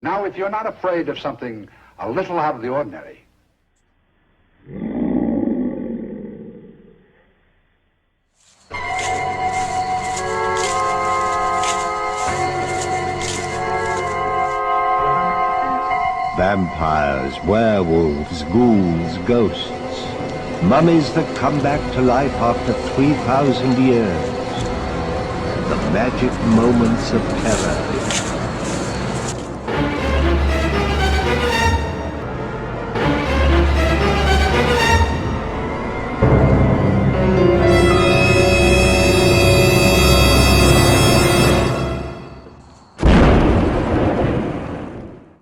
Now, if you're not afraid of something a little out of the ordinary, vampires, werewolves, ghouls, ghosts, mummies that come back to life after 3,000 years. The magic moments of terror.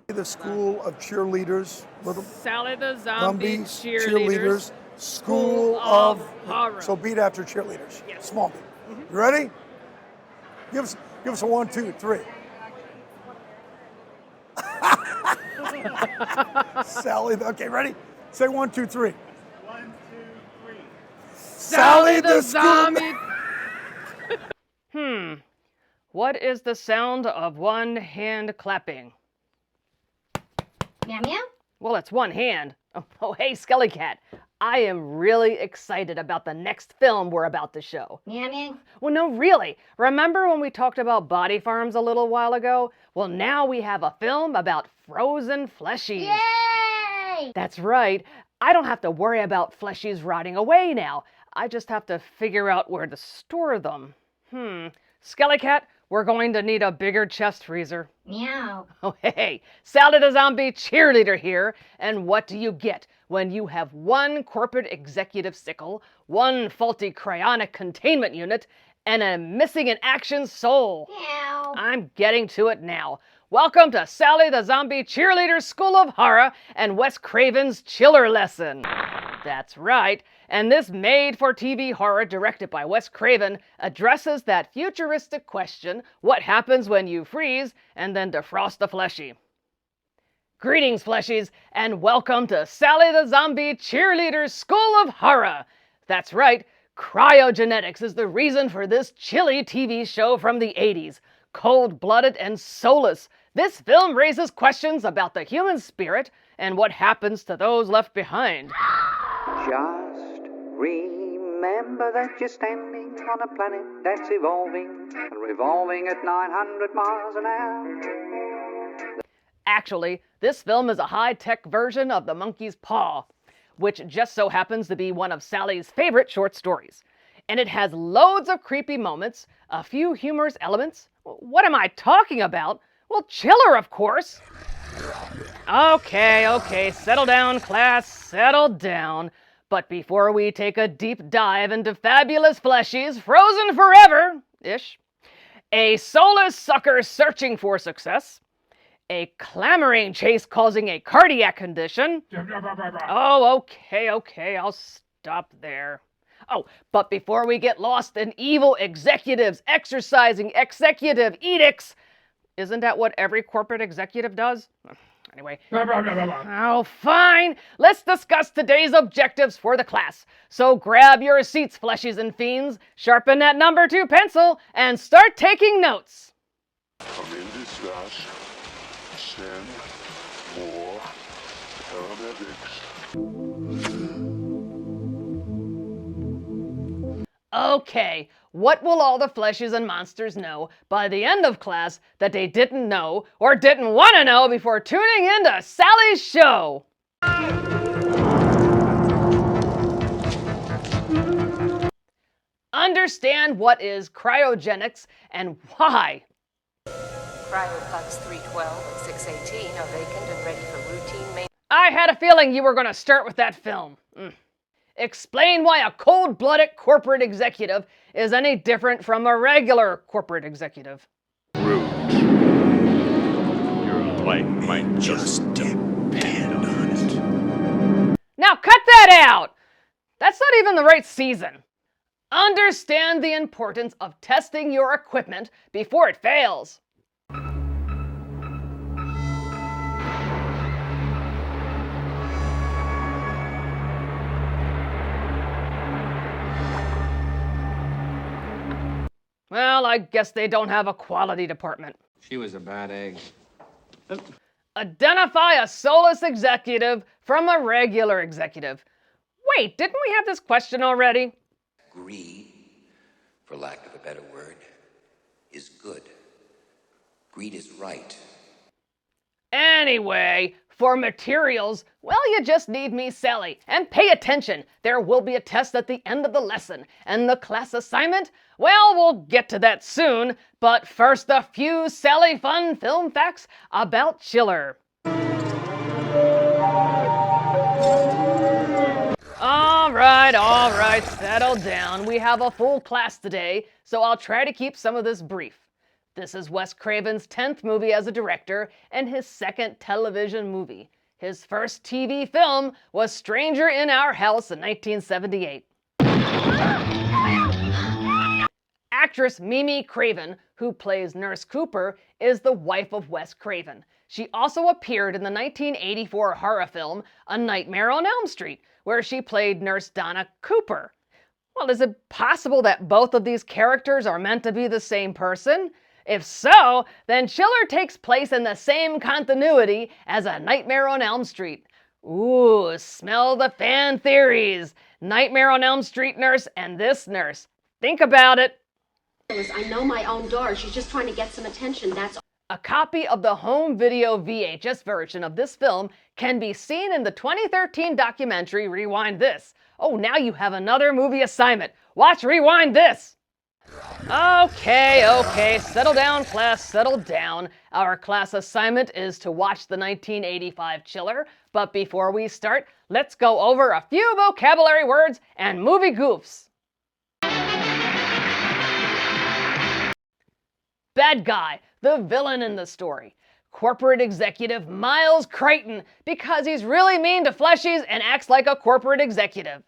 The school of cheerleaders, little Sally the zombie zombies, cheerleaders. school of horror. So beat after cheerleaders. Yes. Small beat. You ready? Give us a 1, 2, 3. Sally, okay, ready? Say 1, 2, 3. 1, 2, 3. Sally the school. zombie. What is the sound of one hand clapping? Meow meow? Well, it's one hand. Oh, hey, Skelly Cat. I am really excited about the next film we're about to show. Meow meow? Well, no, really. Remember when we talked about body farms a little while ago? Well, now we have a film about frozen fleshies. Yay! That's right. I don't have to worry about fleshies rotting away now. I just have to figure out where to store them. Skelly Cat, we're going to need a bigger chest freezer. Meow. Oh, hey, Sally the Zombie Cheerleader here. And what do you get when you have one corporate executive sickle, one faulty cryonic containment unit, and a missing in action soul? Meow. I'm getting to it now. Welcome to Sally the Zombie Cheerleader School of Horror and Wes Craven's Chiller Lesson. That's right. And this made-for-TV horror directed by Wes Craven addresses that futuristic question, what happens when you freeze and then defrost a fleshie? Greetings, fleshies, and welcome to Sally the Zombie Cheerleader School of Horror. That's right, cryogenetics is the reason for this chilly TV show from the 80s. Cold-blooded and soulless, this film raises questions about the human spirit and what happens to those left behind. Just remember that you're standing on a planet that's evolving and revolving at 900 miles an hour. Actually, this film is a high-tech version of The Monkey's Paw, which just so happens to be one of Sally's favorite short stories. And it has loads of creepy moments, a few humorous elements. What am I talking about? Well, Chiller, of course. Okay, settle down, class, settle down. But before we take a deep dive into fabulous fleshies frozen forever-ish, a soulless sucker searching for success, a clamoring chase causing a cardiac condition. Oh, okay, I'll stop there. Oh, but before we get lost in evil executives exercising executive edicts, isn't that what every corporate executive does? Anyway. Oh, fine. Let's discuss today's objectives for the class. So grab your seats, fleshies and fiends, sharpen that number 2 pencil, and start taking notes. Come in discuss. Send more paramedics. Okay, what will all the fleshies and monsters know by the end of class that they didn't know or didn't want to know before tuning in to Sally's show? Understand what is cryogenics and why. Cryo-plugs 312 and 618 are vacant and ready for routine maintenance. I had a feeling you were going to start with that film. Explain why a cold-blooded corporate executive is any different from a regular corporate executive. Rude. Your life might just depend on it. Now cut that out! That's not even the right season. Understand the importance of testing your equipment before it fails. Well, I guess they don't have a quality department. She was a bad egg. Identify a soulless executive from a regular executive. Wait, didn't we have this question already? Greed, for lack of a better word, is good. Greed is right. Anyway, for materials, well, you just need me, Sally. And pay attention, there will be a test at the end of the lesson. And the class assignment? Well, we'll get to that soon. But first, a few Sally fun film facts about Chiller. All right, settle down. We have a full class today, so I'll try to keep some of this brief. This is Wes Craven's 10th movie as a director and his second television movie. His first TV film was Stranger in Our House in 1978. Actress Mimi Craven, who plays Nurse Cooper, is the wife of Wes Craven. She also appeared in the 1984 horror film A Nightmare on Elm Street, where she played Nurse Donna Cooper. Well, is it possible that both of these characters are meant to be the same person? If so, then Chiller takes place in the same continuity as A Nightmare on Elm Street. Ooh, smell the fan theories. Nightmare on Elm Street nurse and this nurse. Think about it. I know my own daughter. She's just trying to get some attention, that's all. A copy of the home video VHS version of this film can be seen in the 2013 documentary Rewind This. Oh, now you have another movie assignment. Watch Rewind This. Okay, settle down, class, settle down. Our class assignment is to watch the 1985 Chiller, but before we start, let's go over a few vocabulary words and movie goofs. Bad guy, the villain in the story. Corporate executive Miles Crichton, because he's really mean to fleshies and acts like a corporate executive.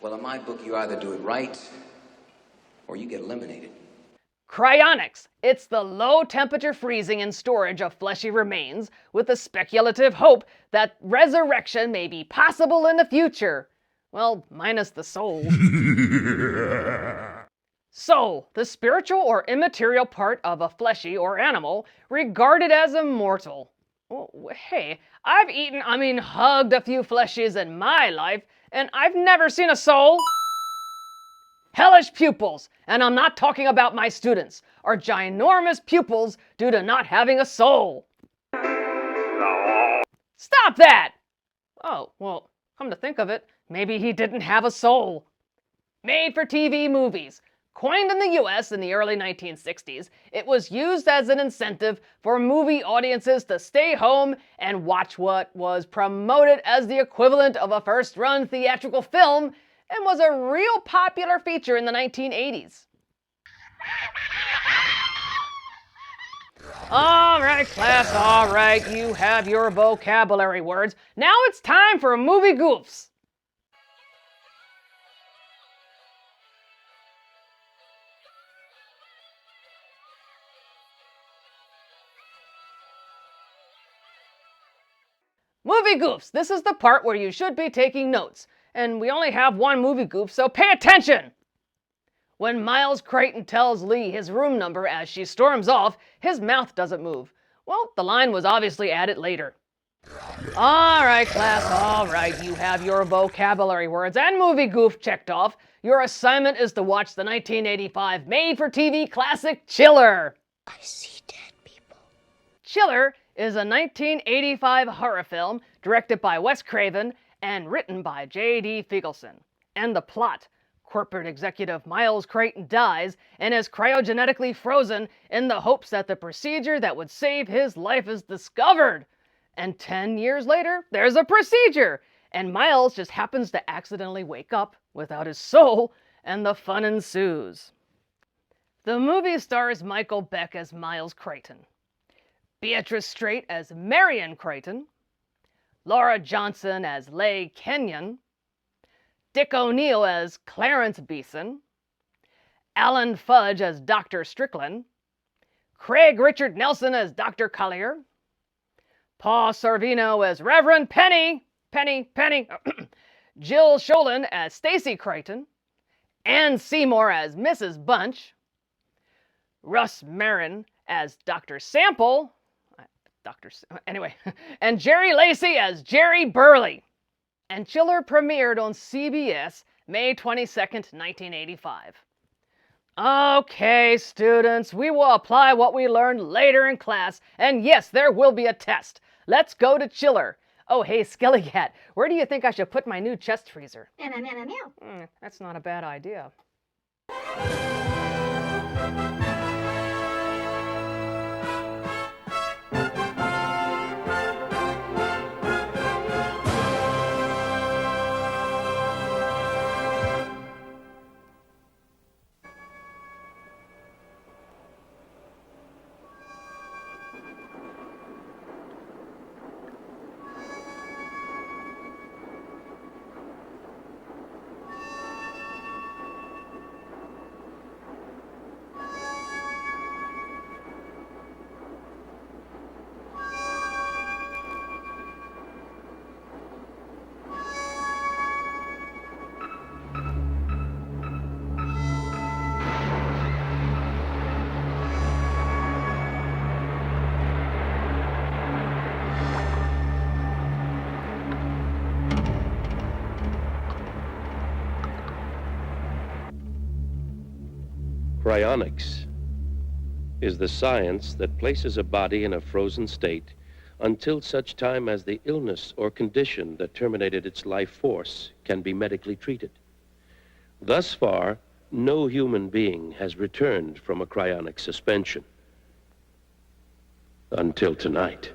Well, in my book, you either do it right, or you get eliminated. Cryonics. It's the low temperature freezing and storage of fleshy remains with the speculative hope that resurrection may be possible in the future. Well, minus the soul. Soul, the spiritual or immaterial part of a fleshy or animal regarded as immortal. Oh, hey, I've hugged a few fleshies in my life, and I've never seen a soul. Hellish pupils, and I'm not talking about my students, are ginormous pupils due to not having a soul. Stop that! Oh, well, come to think of it, maybe he didn't have a soul. Made-for-TV movies. Coined in the US in the early 1960s, it was used as an incentive for movie audiences to stay home and watch what was promoted as the equivalent of a first-run theatrical film and was a real popular feature in the 1980s. All right, class, all right, you have your vocabulary words. Now it's time for movie goofs. Movie goofs. This is the part where you should be taking notes. And we only have one movie goof, so pay attention! When Miles Crichton tells Lee his room number as she storms off, his mouth doesn't move. Well, the line was obviously added later. All right, class, all right. You have your vocabulary words and movie goof checked off. Your assignment is to watch the 1985 made-for-TV classic Chiller. I see dead people. Chiller is a 1985 horror film directed by Wes Craven and written by J.D. Feigelson. And the plot: corporate executive Miles Crichton dies and is cryogenetically frozen in the hopes that the procedure that would save his life is discovered. And 10 years later, there's a procedure, and Miles just happens to accidentally wake up without his soul, and the fun ensues. The movie stars Michael Beck as Miles Crichton, Beatrice Straight as Marion Crichton, Laura Johnson as Leigh Kenyon, Dick O'Neill as Clarence Beeson, Alan Fudge as Dr. Strickland, Craig Richard Nelson as Dr. Collier, Paul Sorvino as Reverend Penny, Jill Sholin as Stacy Crichton, Ann Seymour as Mrs. Bunch, Russ Marin as Dr. Sample, Anyway, and Jerry Lacey as Jerry Burley. And Chiller premiered on CBS May 22nd, 1985. Okay, students, we will apply what we learned later in class, and yes, there will be a test. Let's go to Chiller. Oh, hey, Skelly Cat, where do you think I should put my new chest freezer? That's not a bad idea. Cryonics is the science that places a body in a frozen state until such time as the illness or condition that terminated its life force can be medically treated. Thus far, no human being has returned from a cryonic suspension. Until tonight.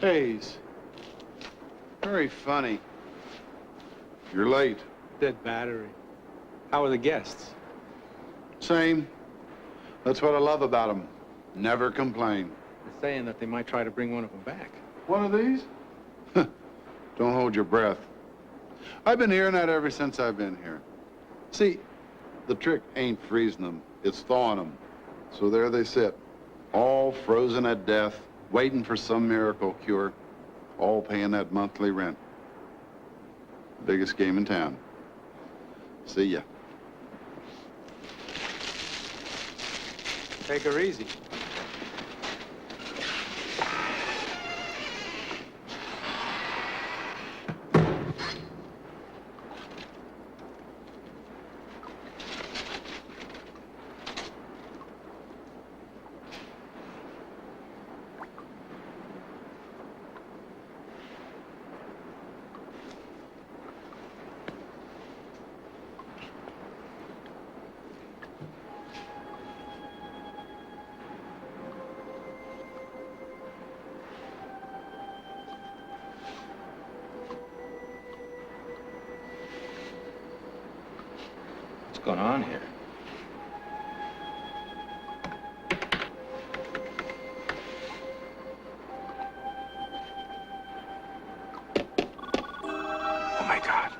Hayes. Very funny. You're late. Dead battery. How are the guests? Same. That's what I love about them. Never complain. They're saying that they might try to bring one of them back. One of these? Don't hold your breath. I've been hearing that ever since I've been here. See, the trick ain't freezing them, it's thawing them. So there they sit, all frozen at death, waiting for some miracle cure, all paying that monthly rent. Biggest game in town. See ya. Take her easy. What's going on here? Oh my God.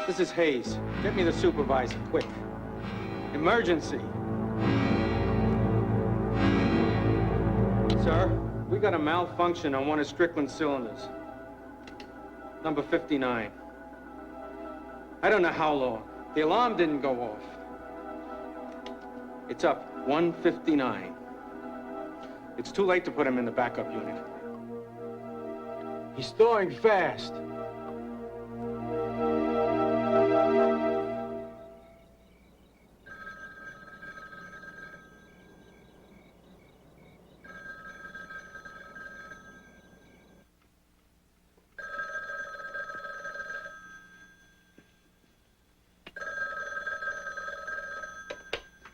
This is Hayes. Get me the supervisor, quick. Emergency. Sir, we got a malfunction on one of Strickland's cylinders. Number 59. I don't know how long. The alarm didn't go off. It's up 159. It's too late to put him in the backup unit. He's thawing fast.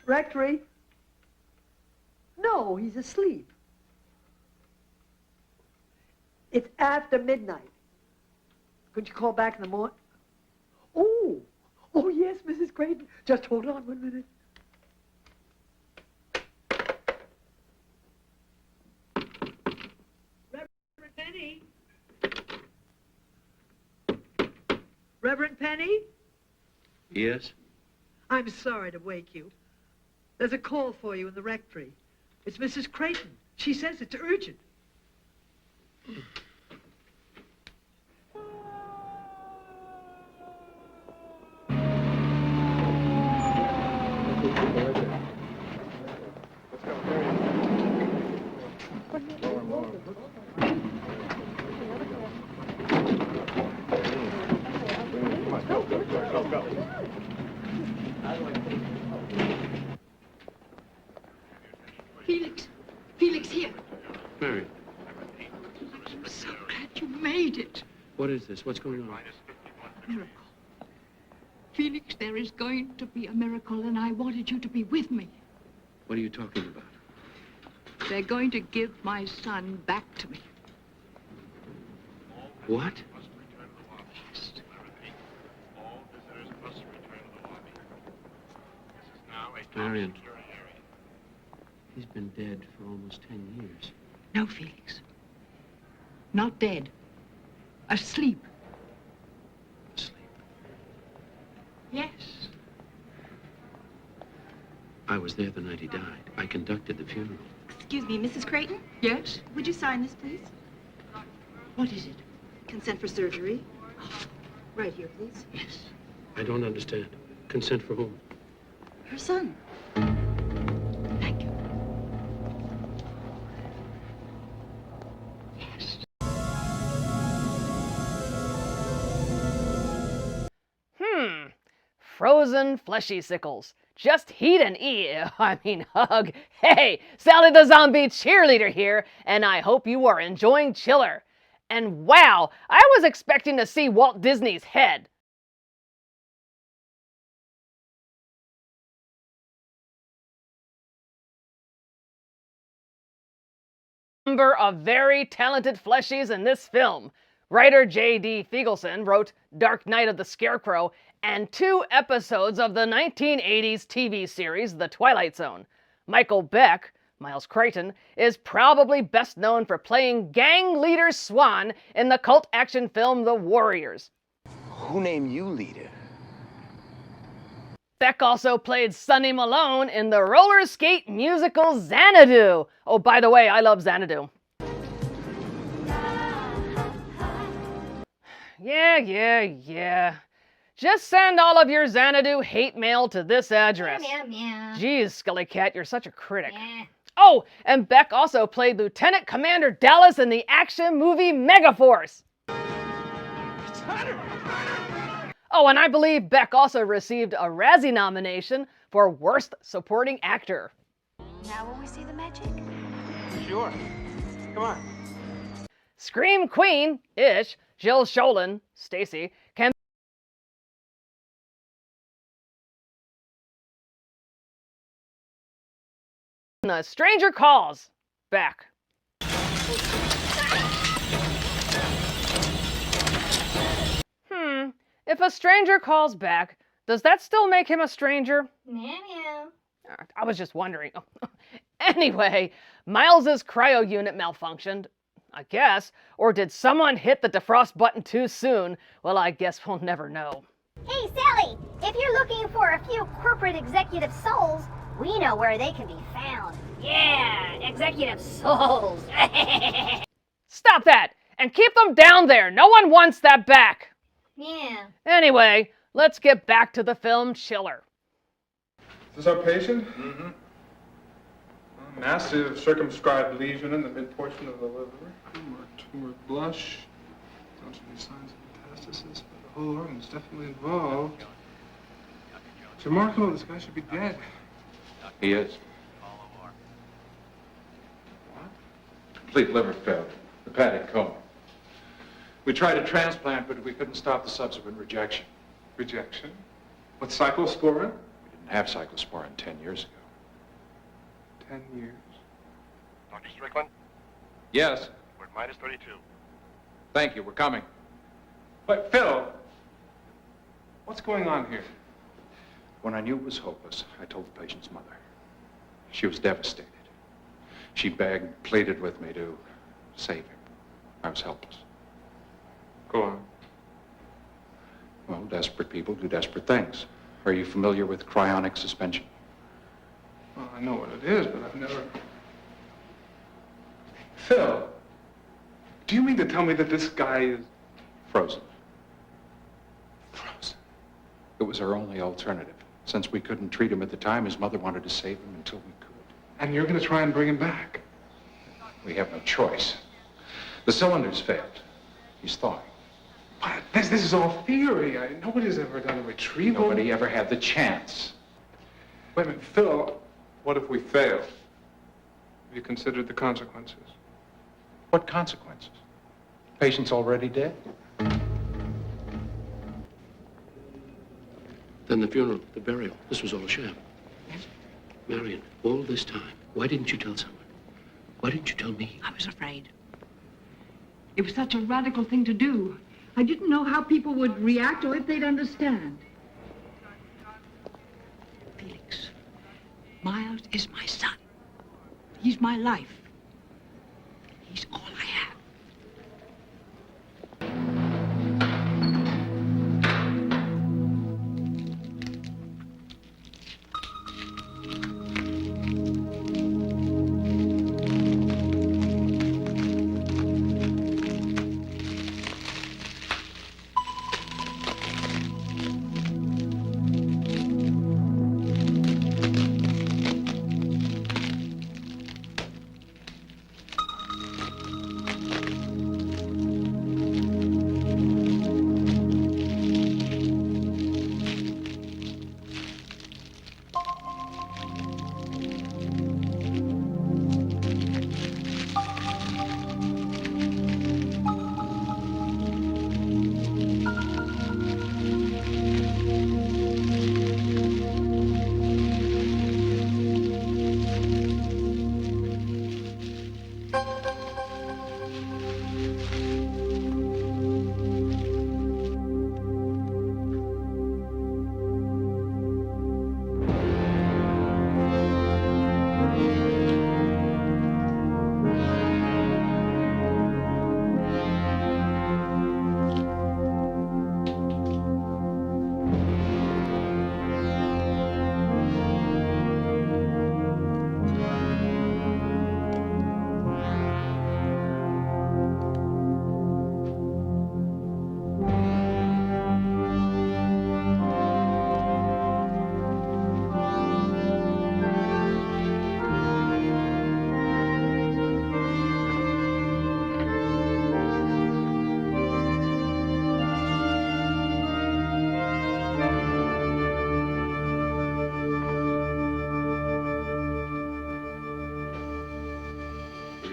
Rectory? No, he's asleep. It's after midnight. Could you call back in the morning? Oh, yes, Mrs. Craven. Just hold on 1 minute. Reverend Penny? Reverend Penny? Yes? I'm sorry to wake you. There's a call for you in the rectory. It's Mrs. Creighton. She says it's urgent. Felix, here. Mary, I'm so glad you made it. what is this? What's going on? Miracle. Felix, there is going to be a miracle, and I wanted you to be with me. What are you talking about? They're going to give my son back to me. What? Yes. Marion, he's been dead for almost 10 years. No, Felix. Not dead. Asleep. Asleep? Yes. I was there the night he died. I conducted the funeral. Excuse me, Mrs. Creighton? Yes? Would you sign this, please? What is it? Consent for surgery. Right here, please. Yes. I don't understand. Consent for whom? Her son. Thank you. Yes. Frozen frozen fleshy sickles. Just heat and hug. Hey, Sally the Zombie Cheerleader here, and I hope you are enjoying Chiller. And wow, I was expecting to see Walt Disney's head. Number of very talented fleshies in this film. Writer J.D. Feigelson wrote Dark Night of the Scarecrow and 2 episodes of the 1980s TV series The Twilight Zone. Michael Beck, Miles Crichton, is probably best known for playing gang leader Swan in the cult action film The Warriors. Who named you leader? Beck also played Sonny Malone in the roller skate musical Xanadu. Oh, by the way, I love Xanadu. Yeah. Just send all of your Xanadu hate mail to this address. Meow. Jeez, Scully Cat, you're such a critic. Oh, and Beck also played Lieutenant Commander Dallas in the action movie Megaforce. Oh, and I believe Beck also received a Razzie nomination for Worst Supporting Actor. Now will we see the magic? Sure. Come on. Scream Queen-ish Jill Sholin, Stacy, can A Stranger Calls, Beck. If a stranger calls back, does that still make him a stranger? Meow. I was just wondering. Anyway, Miles's cryo unit malfunctioned, I guess, or did someone hit the defrost button too soon? Well, I guess we'll never know. Hey, Sally, if you're looking for a few corporate executive souls, we know where they can be found. Yeah, executive souls. Stop that! And keep them down there! No one wants that back! Yeah. Anyway, let's get back to the film Chiller. Is this our patient? Mm-hmm. A massive circumscribed lesion in the mid-portion of the liver. Tumor blush. Don't show any signs of metastasis, but the whole organ's definitely involved. It's remarkable this guy should be dead. He is. Complete liver failure. Hepatic coma. We tried a transplant, but we couldn't stop the subsequent rejection. Rejection? What, cyclosporin? We didn't have cyclosporin 10 years ago. 10 years? Dr. Strickland? Yes. We're at minus 32. Thank you. We're coming. But, Phil, what's going on here? When I knew it was hopeless, I told the patient's mother. She was devastated. She begged, pleaded with me to save him. I was helpless. Go on. Well, desperate people do desperate things. Are you familiar with cryonic suspension? Well, I know what it is, but I've never... Phil, do you mean to tell me that this guy is... Frozen. Frozen. It was our only alternative. Since we couldn't treat him at the time, his mother wanted to save him until we could. And you're going to try and bring him back? We have no choice. The cylinders failed. He's thawing. But this is all theory. Nobody's ever done a retrieval. Nobody ever had the chance. Wait a minute, Phil, what if we fail? Have you considered the consequences? What consequences? Patient's already dead. Then the funeral, the burial, this was all a sham. Marion, all this time, why didn't you tell someone? Why didn't you tell me? I was afraid. It was such a radical thing to do. I didn't know how people would react or if they'd understand. Felix, Miles is my son. He's my life. He's all I have.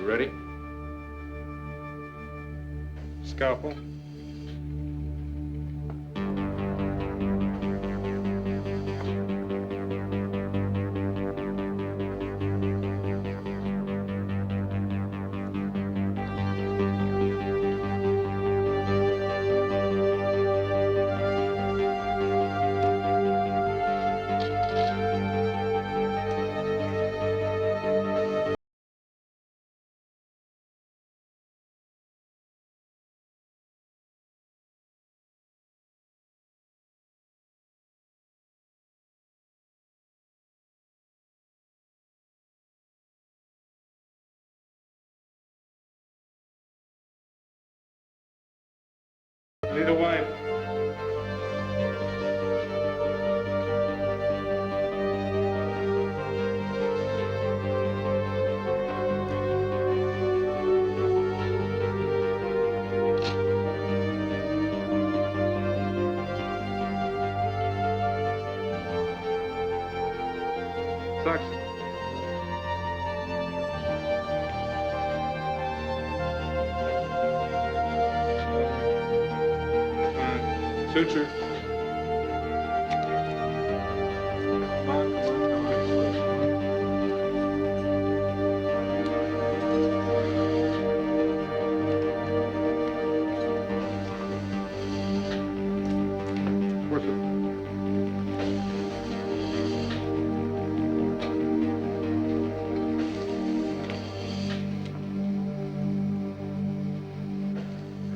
You ready? Scalpel. Lead away. Suction. Suture.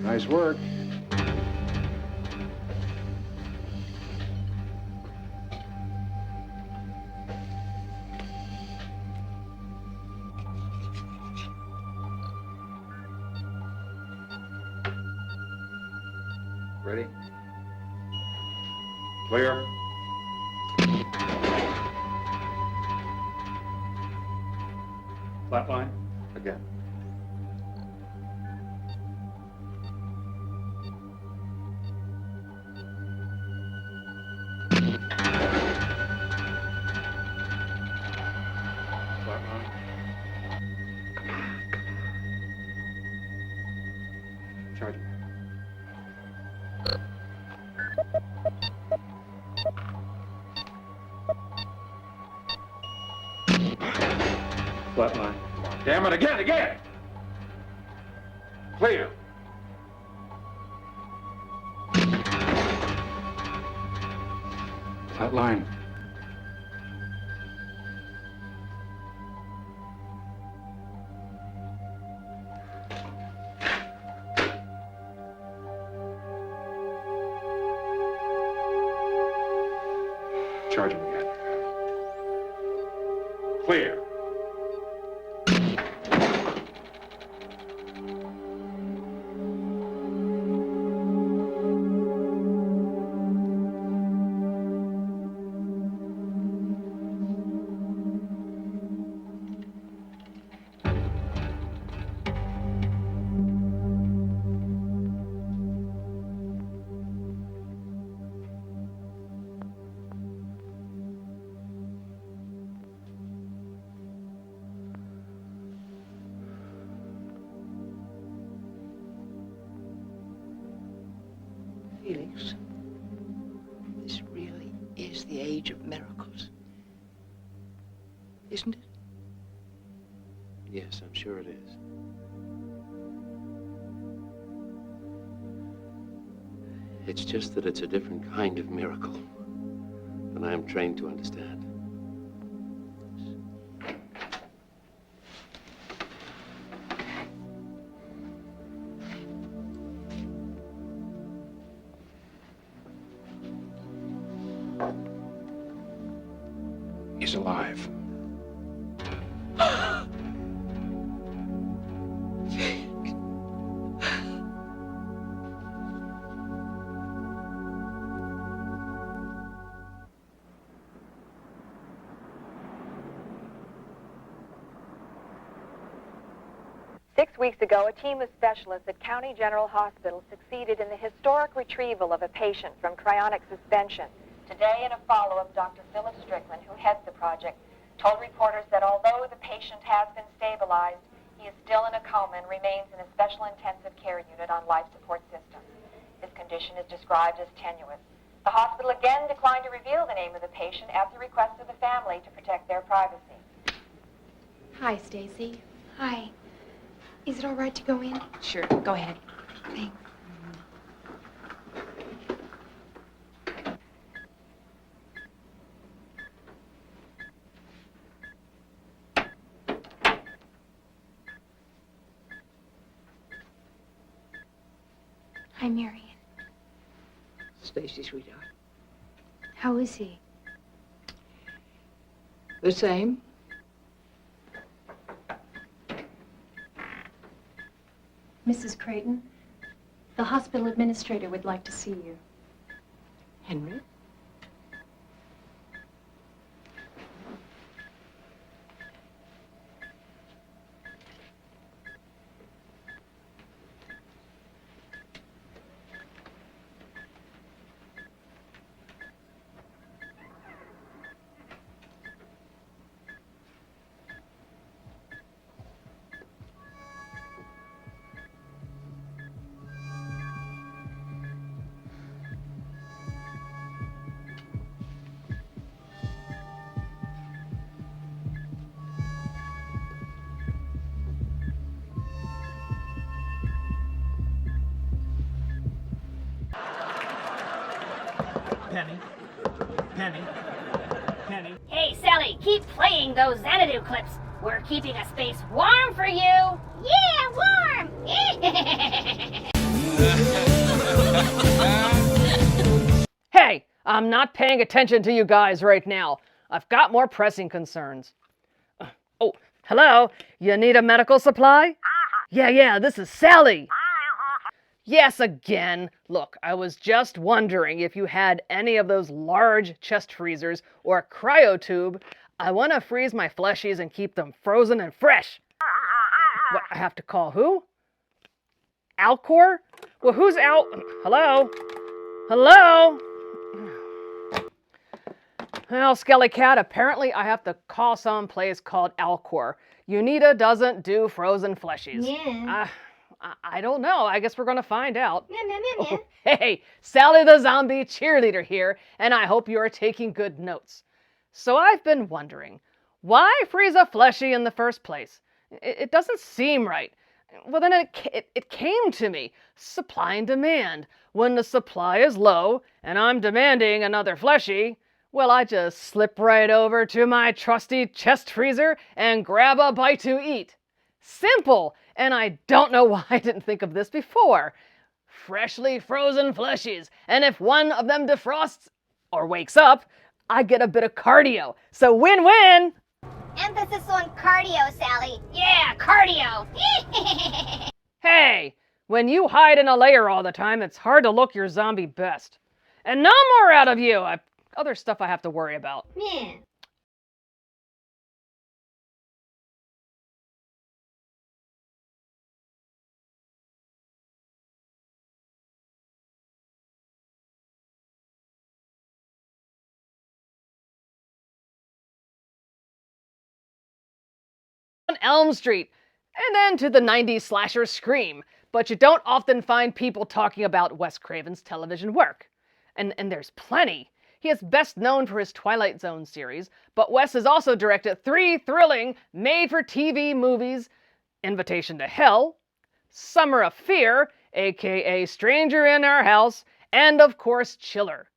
Nice work. Ready? Clear. Flatline. Again. Flatline. Charging. Flatline. Damn it, again! Clear. Flatline. Charging again. Clear. Felix, this really is the age of miracles, isn't it? Yes, I'm sure it is. It's just that it's a different kind of miracle than I am trained to understand. He's alive. 6 weeks ago, a team of specialists at County General Hospital succeeded in the historic retrieval of a patient from cryonic suspension. Today, in a follow-up, Dr. Philip Strickland, who heads the project, told reporters that although the patient has been stabilized, He is still in a coma and remains in a special intensive care unit on life support systems. His condition is described as tenuous. The hospital again declined to reveal the name of the patient at the request of the family to protect their privacy. Hi, Stacy. Hi. Is it all right to go in? Sure, go ahead. Thanks. Hi, Marion. Stacy, sweetheart. How is he? The same. Mrs. Creighton, the hospital administrator would like to see you. Henry? Penny. Penny. Penny. Hey, Sally, keep playing those Xanadu clips. We're keeping a space warm for you. Yeah, warm. Hey, I'm not paying attention to you guys right now. I've got more pressing concerns. Oh, hello? You need a medical supply? Yeah, this is Sally. Yes, again. Look, I was just wondering if you had any of those large chest freezers or a cryo tube. I want to freeze my fleshies and keep them frozen and fresh. What, I have to call who? Alcor? Well, who's Al? Hello? Hello? Well, Skelly Cat, apparently I have to call some place called Alcor. Unita doesn't do frozen fleshies. Yeah. I don't know. I guess we're going to find out. Oh, hey, Sally the Zombie Cheerleader here, and I hope you are taking good notes. So I've been wondering, why freeze a fleshie in the first place? It doesn't seem right. Well, then it came to me. Supply and demand. When the supply is low, and I'm demanding another fleshie, well, I just slip right over to my trusty chest freezer and grab a bite to eat. Simple, and I don't know why I didn't think of this before. Freshly frozen fleshies, and if one of them defrosts or wakes up, I get a bit of cardio. So win-win! Emphasis on cardio, Sally. Yeah, cardio. Hey, when you hide in a lair all the time, it's hard to look your zombie best. And no more out of you. Other stuff I have to worry about. Yeah. On Elm Street, and then to the 90s slasher Scream, but you don't often find people talking about Wes Craven's television work. And there's plenty. He is best known for his Twilight Zone series, but Wes has also directed 3 thrilling made-for-TV movies: Invitation to Hell, Summer of Fear, aka Stranger in Our House, and of course Chiller.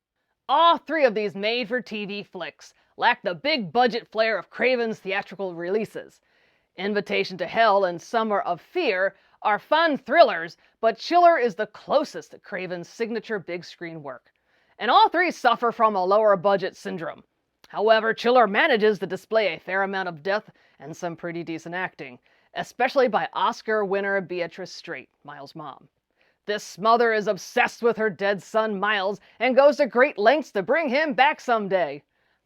All 3 of these made-for-TV flicks lack the big-budget flair of Craven's theatrical releases. Invitation to Hell and Summer of Fear are fun thrillers, but Chiller is the closest to Craven's signature big-screen work. And all 3 suffer from a lower-budget syndrome. However, Chiller manages to display a fair amount of depth and some pretty decent acting, especially by Oscar winner Beatrice Straight, Miles' mom. This mother is obsessed with her dead son Miles and goes to great lengths to bring him back someday.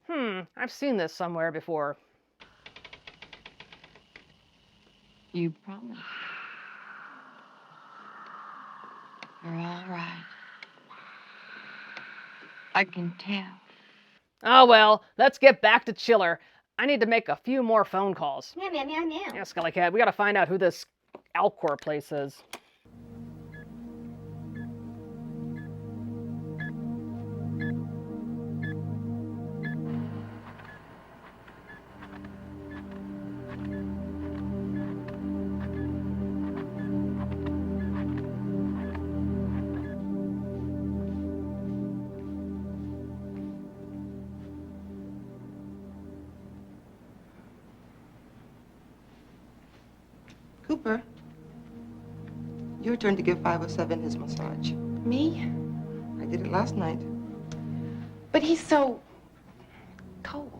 I've seen this somewhere before. You promise. You're all right. I can tell. Oh well, let's get back to Chiller. I need to make a few more phone calls. Meow, meow, meow, meow. Yeah, Skelly Cat, we gotta find out who this Alcor place is. Cooper, your turn to give 507 his massage. Me? I did it last night. But he's so cold.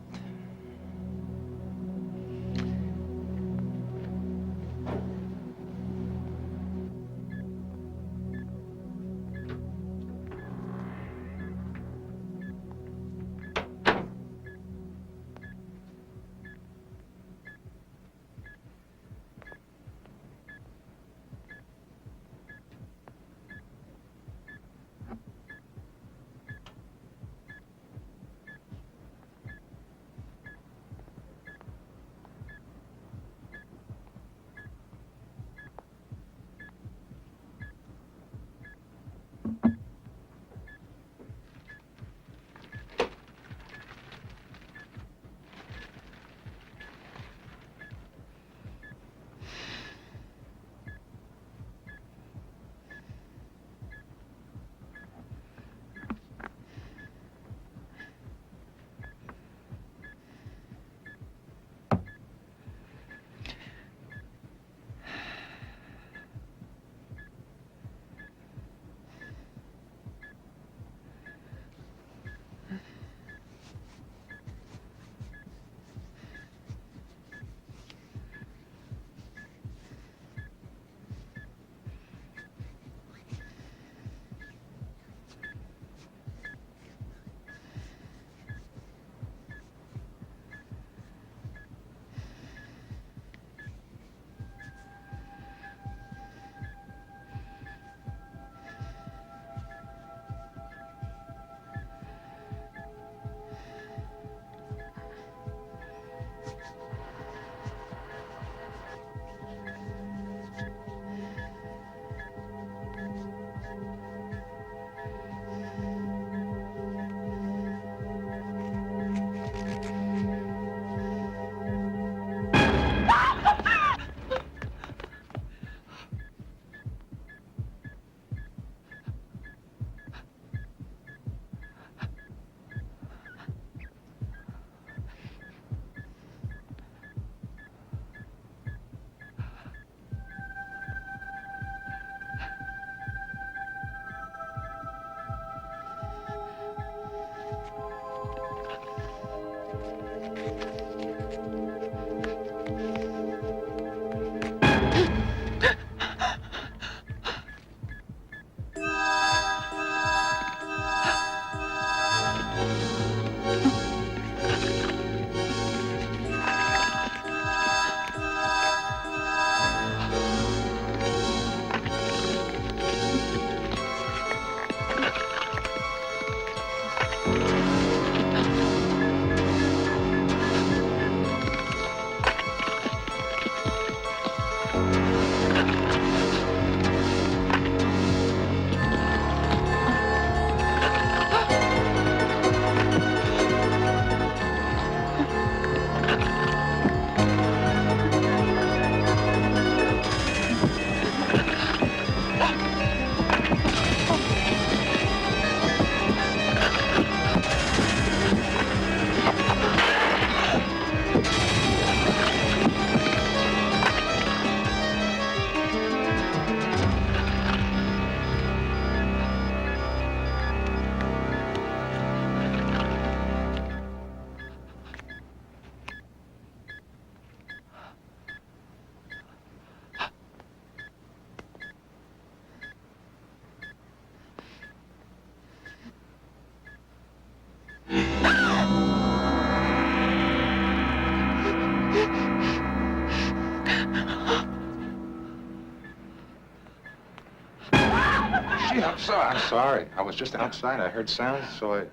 Gee, I'm sorry. I was just outside. I heard sounds, so I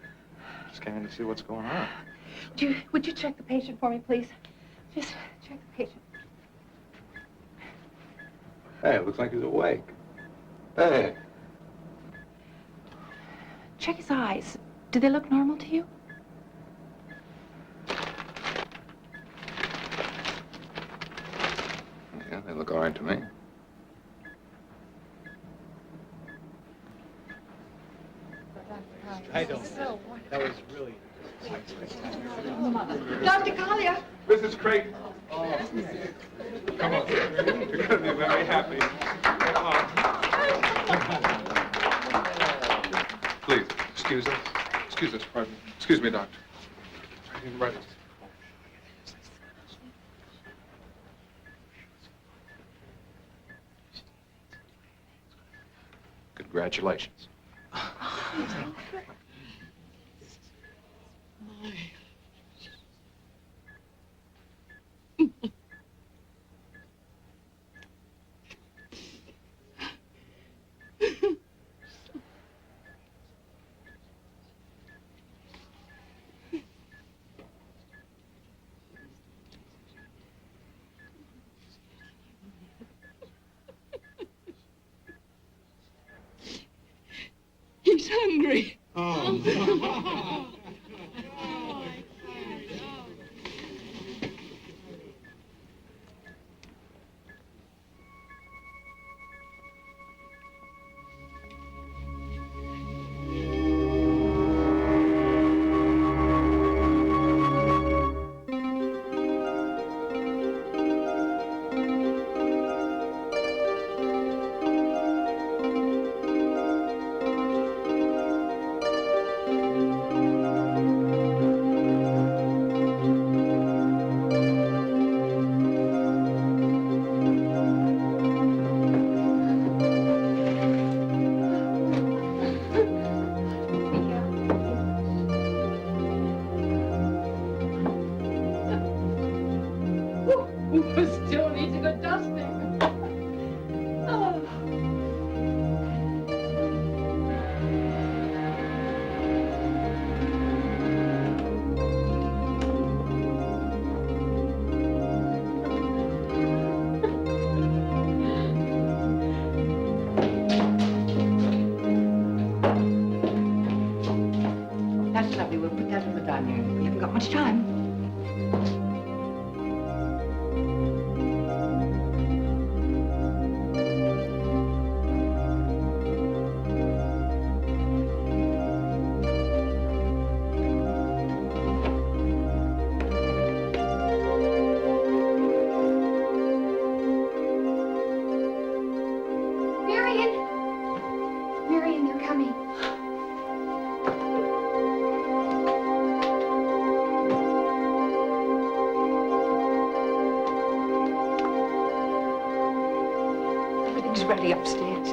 just came in to see what's going on. Would you check the patient for me, please? Just check the patient. Hey, it looks like he's awake. Hey. Check his eyes. Do they look normal to you? Yeah, they look all right to me. I don't. That was really. Dr. Collier. Mrs. Craven. Oh. Come on. You're going to be very happy. Please, excuse us. Excuse us, pardon. Excuse me, doctor. Right. Congratulations. He's hungry. Oh. Still needs a good dusting. Oh. That's lovely. We'll put that in the dining room. We haven't got much time. Marion, they're coming. Everything's ready upstairs.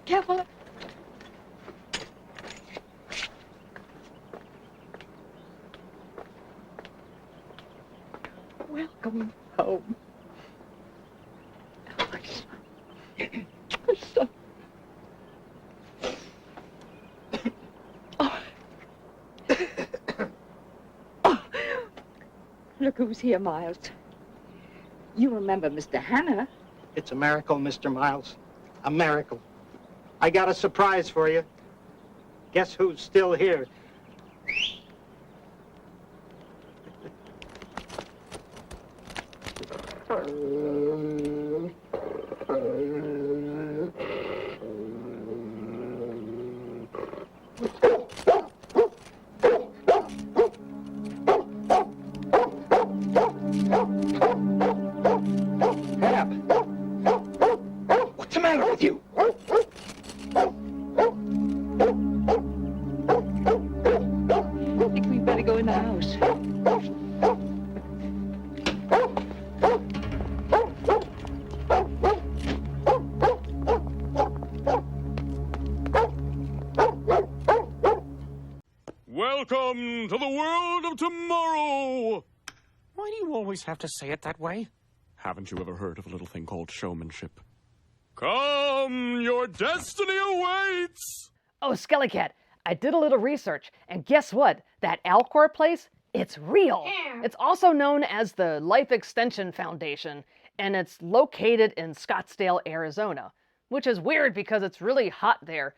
Careful. Welcome home. So. Oh. Oh. Look who's here, Miles. You remember Mr. Hannah? It's a miracle, Mr. Miles. A miracle. I got a surprise for you. Guess who's still here? What's the matter with you? I think we'd better go in the house. Welcome to the world of tomorrow! Why do you always have to say it that way? Haven't you ever heard of a little thing called showmanship? Come, your destiny awaits! Oh, Skellycat, I did a little research, and guess what? That Alcor place, it's real. It's also known as the Life Extension Foundation, and it's located in Scottsdale, Arizona, which is weird because it's really hot there.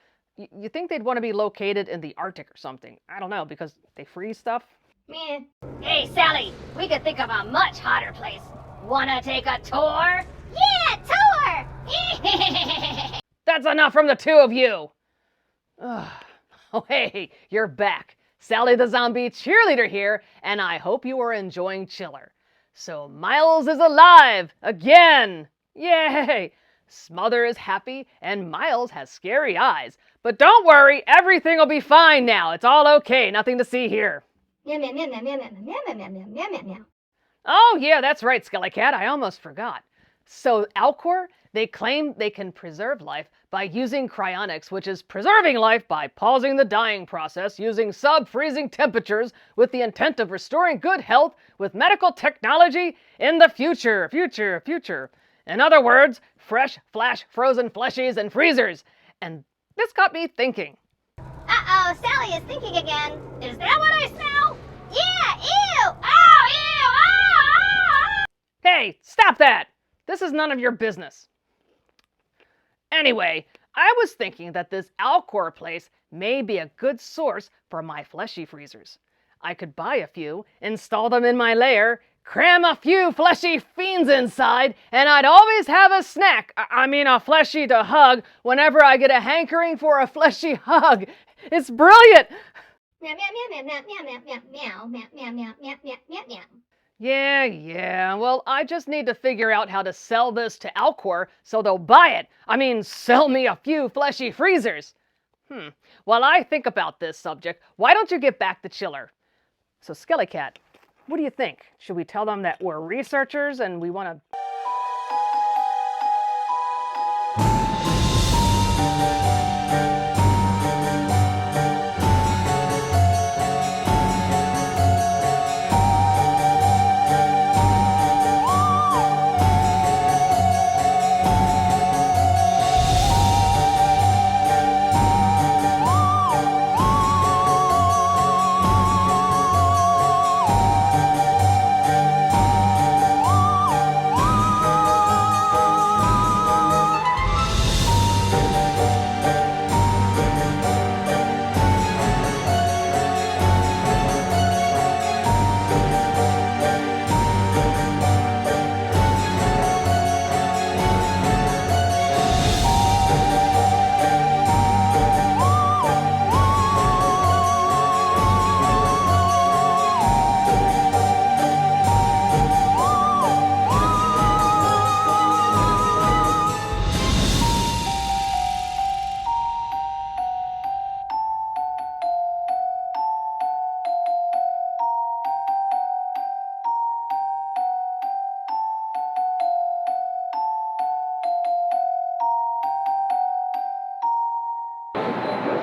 You think they'd want to be located in the Arctic or something. I don't know, because they freeze stuff. Meh. Hey, Sally, we could think of a much hotter place. Wanna take a tour? Yeah, tour! That's enough from the two of you! Ugh. Oh, hey, you're back. Sally the Zombie Cheerleader here, and I hope you are enjoying Chiller. So Miles is alive! Again! Yay! Smother is happy, and Miles has scary eyes. But don't worry, everything will be fine now. It's all okay, nothing to see here. Meow, meow, meow, meow, meow, meow, meow, meow, meow, meow, meow, meow. Oh, yeah, that's right, Skellycat. I almost forgot. So, Alcor, they claim they can preserve life by using cryonics, which is preserving life by pausing the dying process using sub-freezing temperatures with the intent of restoring good health with medical technology in the future. Future. In other words, fresh, flash, frozen fleshies and freezers. And this got me thinking. Uh-oh, Sally is thinking again. Is that what I smell? Yeah, ew! Oh, ew! Oh! Hey, stop that! This is none of your business. Anyway, I was thinking that this Alcor place may be a good source for my fleshy freezers. I could buy a few, install them in my lair, cram a few fleshy fiends inside, and I'd always have a snack, a fleshy to hug, whenever I get a hankering for a fleshy hug. It's brilliant! Meow, meow, meow, meow, meow, meow, meow, meow, meow, meow, meow, meow, meow, meow, meow. Yeah. Well, I just need to figure out how to sell this to Alcor so they'll buy it. Sell me a few fleshy freezers. While I think about this subject, why don't you get back to Chiller? So, Skellycat, what do you think? Should we tell them that we're researchers and we want to...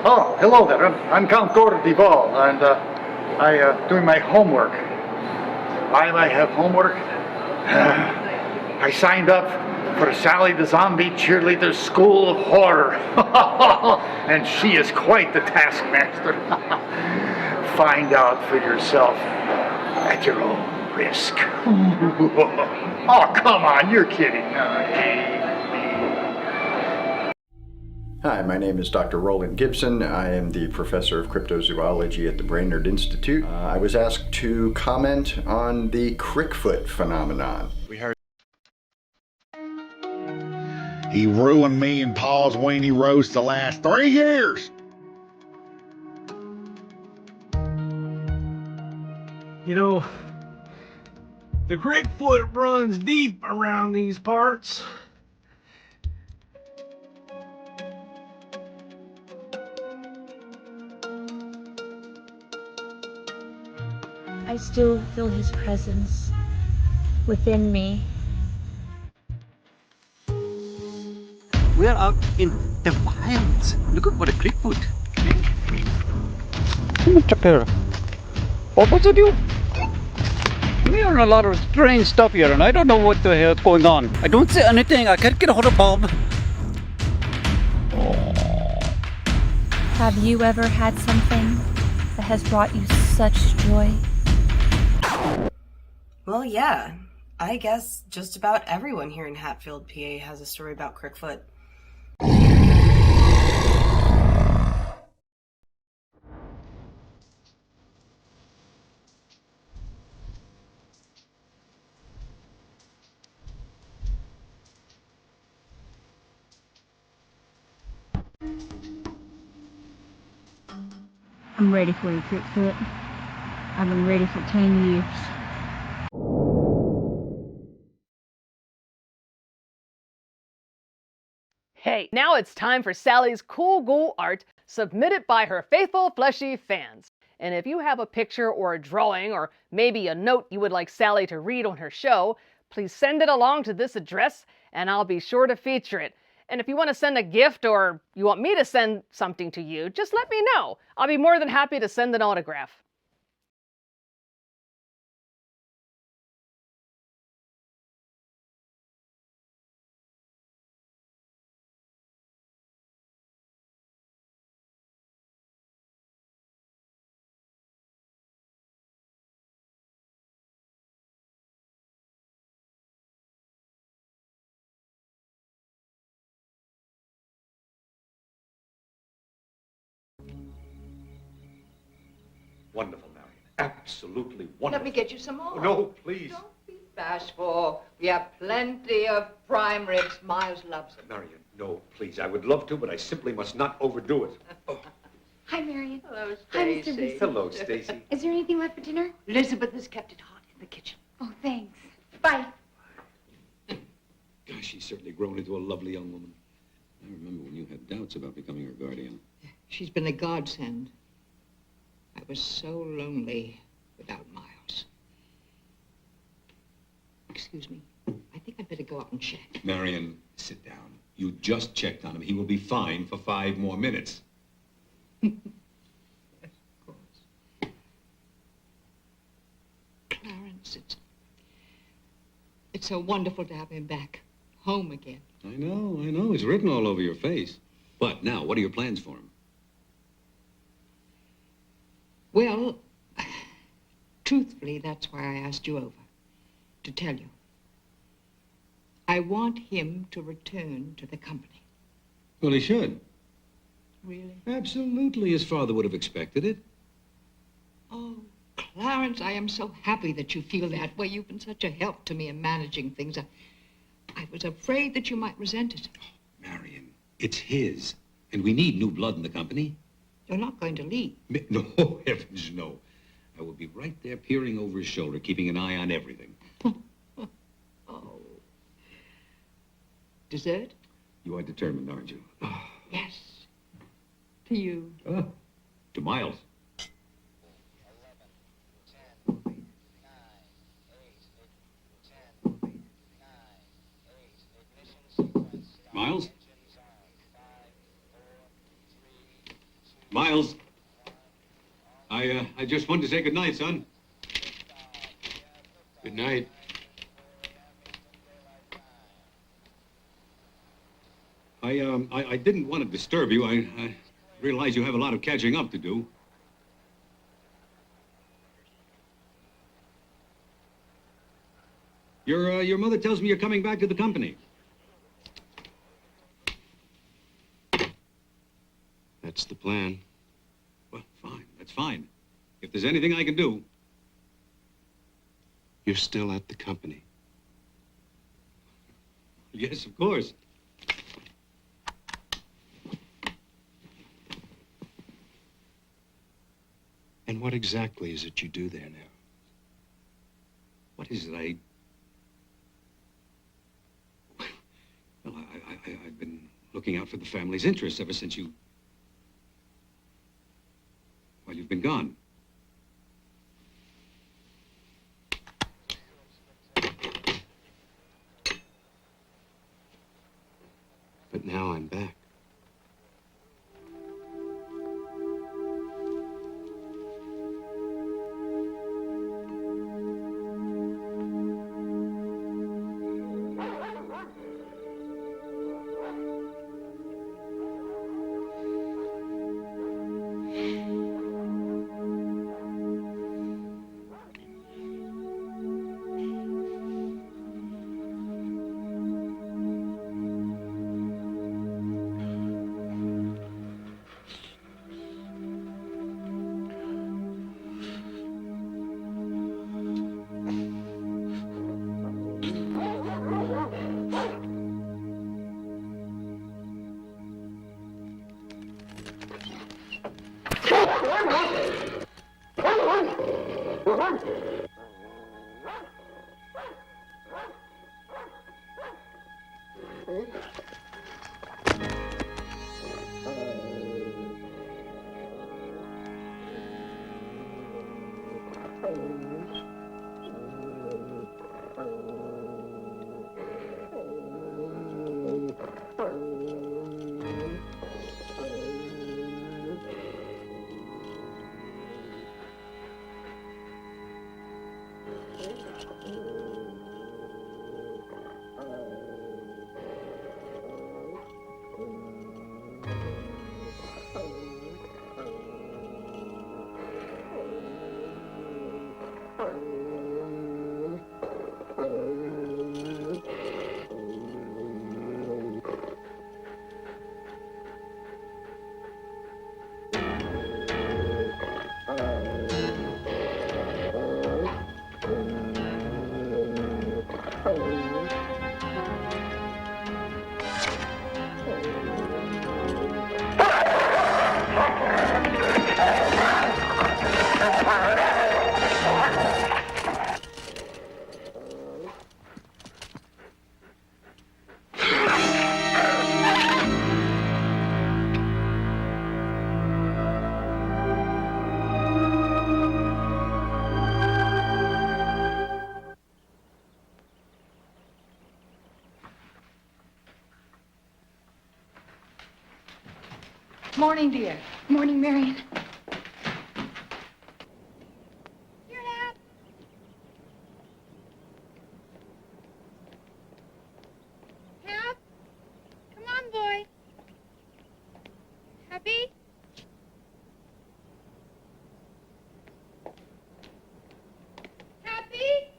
Oh, hello there. I'm Count Gordon Duval, and I doing my homework. Why do I have homework? I signed up for Sally the Zombie Cheerleader's School of Horror, and she is quite the taskmaster. Find out for yourself at your own risk. Oh, come on, you're kidding. Hi, my name is Dr. Roland Gibson. I am the professor of cryptozoology at the Brainerd Institute. I was asked to comment on the Crickfoot phenomenon. We heard he ruined me and Paul's weenie roast the last 3 years. You know, the Crickfoot runs deep around these parts. I still feel his presence within me. We are out in the wilds. Look at what a Crickfoot. Chapter What was it, you? We're hearing a lot of strange stuff here, and I don't know what the hell's going on. I don't see anything. I can't get a hold of Bob. Have you ever had something that has brought you such joy? Well, yeah. I guess just about everyone here in Hatfield, PA has a story about Crickfoot. I'm ready for you, Cryptic. I've been ready for 10 years. Hey, now it's time for Sally's cool ghoul art submitted by her faithful fleshy fans. And if you have a picture or a drawing or maybe a note you would like Sally to read on her show, please send it along to this address and I'll be sure to feature it. And if you want to send a gift or you want me to send something to you, just let me know. I'll be more than happy to send an autograph. Wonderful, Marion. Absolutely wonderful. Let me get you some more. No, please. Don't be bashful. We have plenty of prime ribs. Miles loves them. Marion, no, please. I would love to, but I simply must not overdo it. Hi, Marion. Hello, Hi, Mr. Stacy. Reese. Hello, Stacy. Is there anything left for dinner? Elizabeth has kept it hot in the kitchen. Oh, thanks. Bye. Gosh, she's certainly grown into a lovely young woman. I remember when you had doubts about becoming her guardian. She's been a godsend. I was so lonely without Miles. Excuse me. I think I'd better go out and check. Marion, sit down. You just checked on him. He will be fine for 5 more minutes. Clarence, it's so wonderful to have him back. Home again. I know. It's written all over your face. But now, what are your plans for him? Well, truthfully, that's why I asked you over. To tell you. I want him to return to the company. Well, he should. Really? Absolutely. His father would have expected it. Oh, Clarence, I am so happy that you feel that way. You've been such a help to me in managing things. I was afraid that you might resent it. Oh, Marion, it's his. And we need new blood in the company. You're not going to leave. No, heavens, no. I will be right there peering over his shoulder, keeping an eye on everything. Oh. Dessert? You are determined, aren't you? Yes. To you. To Miles. Miles? Miles? I just wanted to say good night, son. Good night. I didn't want to disturb you. I realize you have a lot of catching up to do. Your mother tells me you're coming back to the company. That's the plan. Well, fine. That's fine. If there's anything I can do. You're still at the company. Yes, of course. And what exactly is it you do there now? What is it? Well, I've been looking out for the family's interests ever since you... Well, you've been gone. But now I'm back. Morning, dear. Morning, Marion. Hap? Come on, boy. Happy? Happy?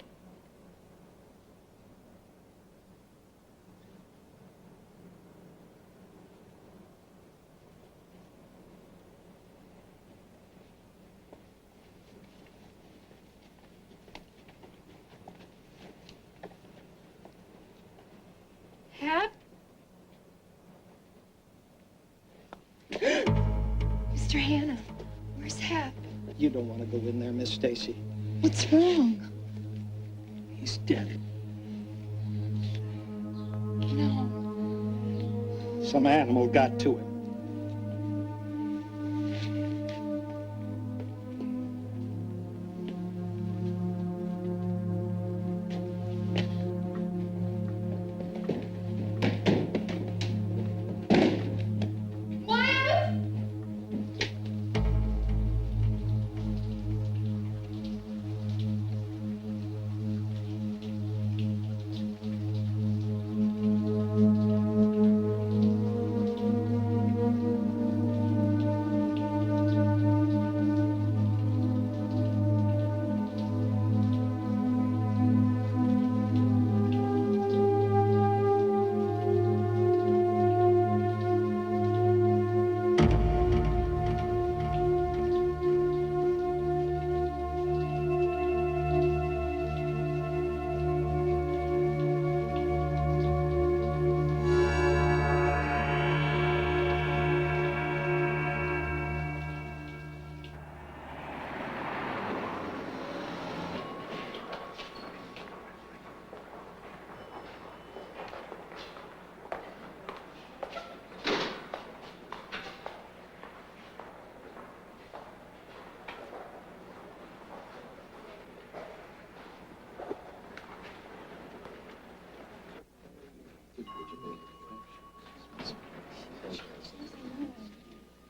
Hap? Mr. Hannah, where's Hap? You don't want to go in there, Miss Stacy. What's wrong? He's dead. No. Some animal got to him.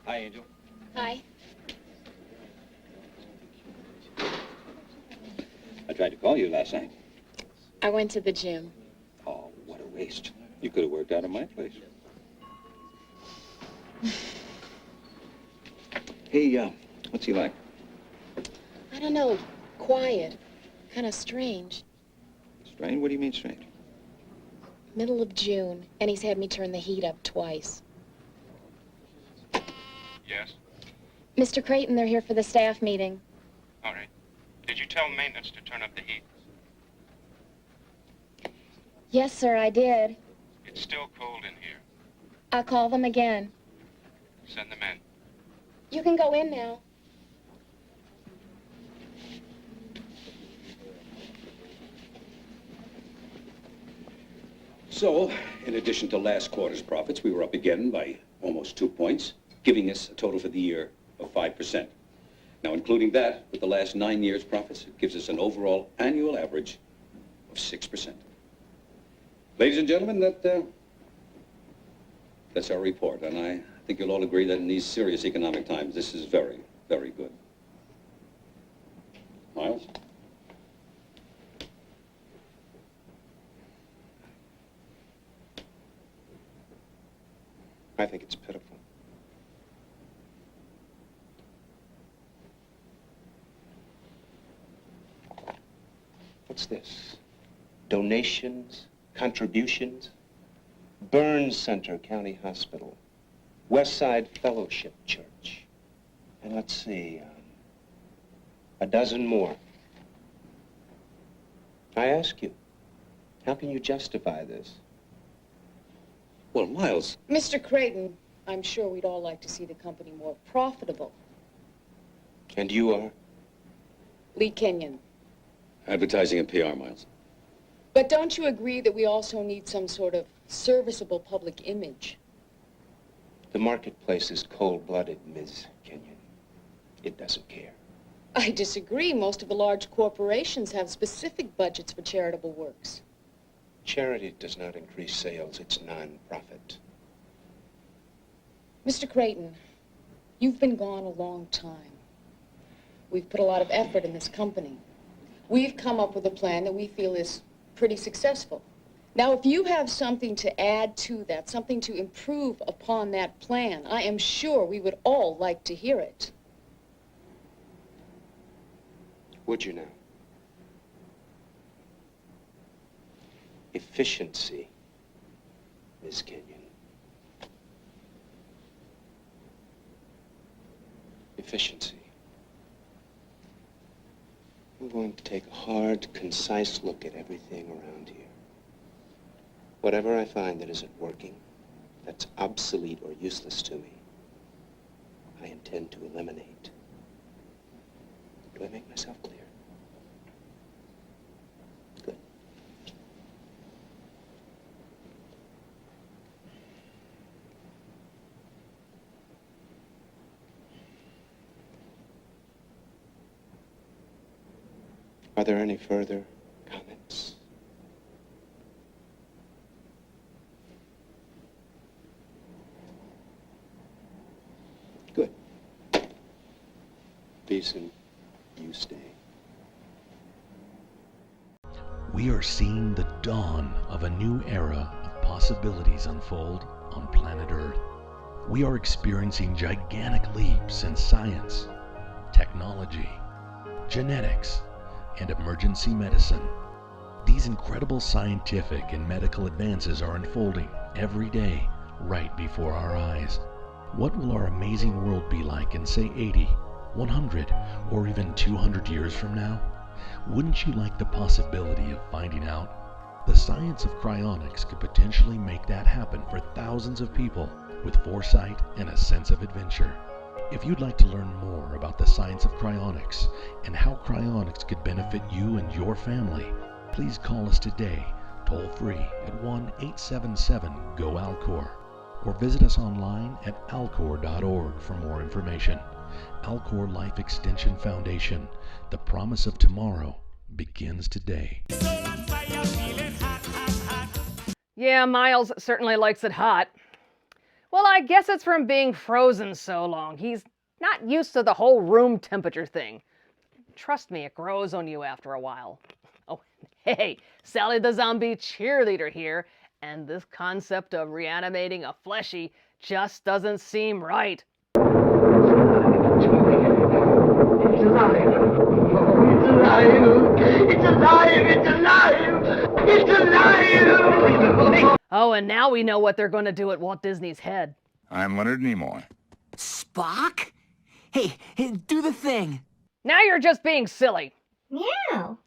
Hi, Angel. Hi. I tried to call you last night. I went to the gym. Oh, what a waste. You could have worked out at my place. Hey, what's he like? I don't know. Quiet. Kind of strange. Strange? What do you mean strange? Middle of June, and he's had me turn the heat up twice. Yes? Mr. Creighton, they're here for the staff meeting. All right. Did you tell maintenance to turn up the heat? Yes, sir, I did. It's still cold in here. I'll call them again. Send them in. You can go in now. So, in addition to last quarter's profits, we were up again by almost 2 points, giving us a total for the year of 5%. Now, including that, with the last 9 years' profits, it gives us an overall annual average of 6%. Ladies and gentlemen, that's our report, and I think you'll all agree that in these serious economic times, this is very, very good. Miles? I think it's pitiful. What's this? Donations, contributions, Burns Center County Hospital, West Side Fellowship Church, and let's see, a dozen more. I ask you, how can you justify this? Well, Miles. Mr. Creighton, I'm sure we'd all like to see the company more profitable. And you are? Lee Kenyon. Advertising and PR, Miles. But don't you agree that we also need some sort of serviceable public image? The marketplace is cold-blooded, Ms. Kenyon. It doesn't care. I disagree. Most of the large corporations have specific budgets for charitable works. Charity does not increase sales. It's non-profit. Mr. Creighton, you've been gone a long time. We've put a lot of effort in this company. We've come up with a plan that we feel is pretty successful. Now, if you have something to add to that, something to improve upon that plan, I am sure we would all like to hear it. Would you now? Efficiency, Ms. Kenyon. Efficiency. I'm going to take a hard, concise look at everything around here. Whatever I find that isn't working, that's obsolete or useless to me, I intend to eliminate. Do I make myself clear? Good. Are there any further comments? Good. Beeson, you stay. We are seeing the dawn of a new era of possibilities unfold on planet Earth. We are experiencing gigantic leaps in science, technology, genetics, and emergency medicine. These incredible scientific and medical advances are unfolding every day right before our eyes. What will our amazing world be like in, say, 80, 100, or even 200 years from now? Wouldn't you like the possibility of finding out? The science of cryonics could potentially make that happen for thousands of people with foresight and a sense of adventure. If you'd like to learn more about the science of cryonics and how cryonics could benefit you and your family, please call us today, toll-free at 1-877-GO-ALCOR, or visit us online at alcor.org for more information. Alcor Life Extension Foundation. The promise of tomorrow begins today. Yeah, Miles certainly likes it hot. Well, I guess it's from being frozen so long. He's not used to the whole room temperature thing. Trust me, it grows on you after a while. Oh, hey, Sally the Zombie Cheerleader here, and this concept of reanimating a fleshie just doesn't seem right. It's alive! It's alive! It's alive! It's alive! It's alive! Oh, and now we know what they're going to do at Walt Disney's head. I'm Leonard Nimoy. Spock? Hey, do the thing. Now you're just being silly. Meow.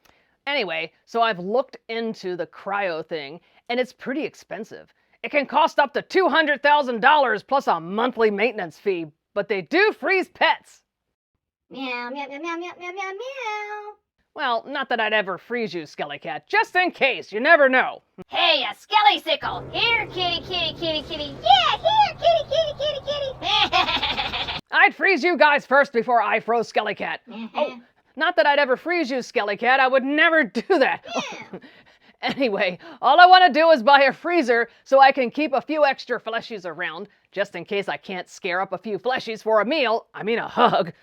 Anyway, so I've looked into the cryo thing, and it's pretty expensive. It can cost up to $200,000 plus a monthly maintenance fee, but they do freeze pets. Meow, meow, meow, meow, meow, meow, meow, meow. Well, not that I'd ever freeze you, Skellycat. Just in case. You never know. Hey, a skelly sickle. Here, kitty, kitty, kitty, kitty. Yeah, here, kitty, kitty, kitty, kitty. I'd freeze you guys first before I froze Skellycat. Oh, not that I'd ever freeze you, Skellycat. I would never do that. Anyway, all I want to do is buy a freezer so I can keep a few extra fleshies around, just in case I can't scare up a few fleshies for a meal. I mean a hug.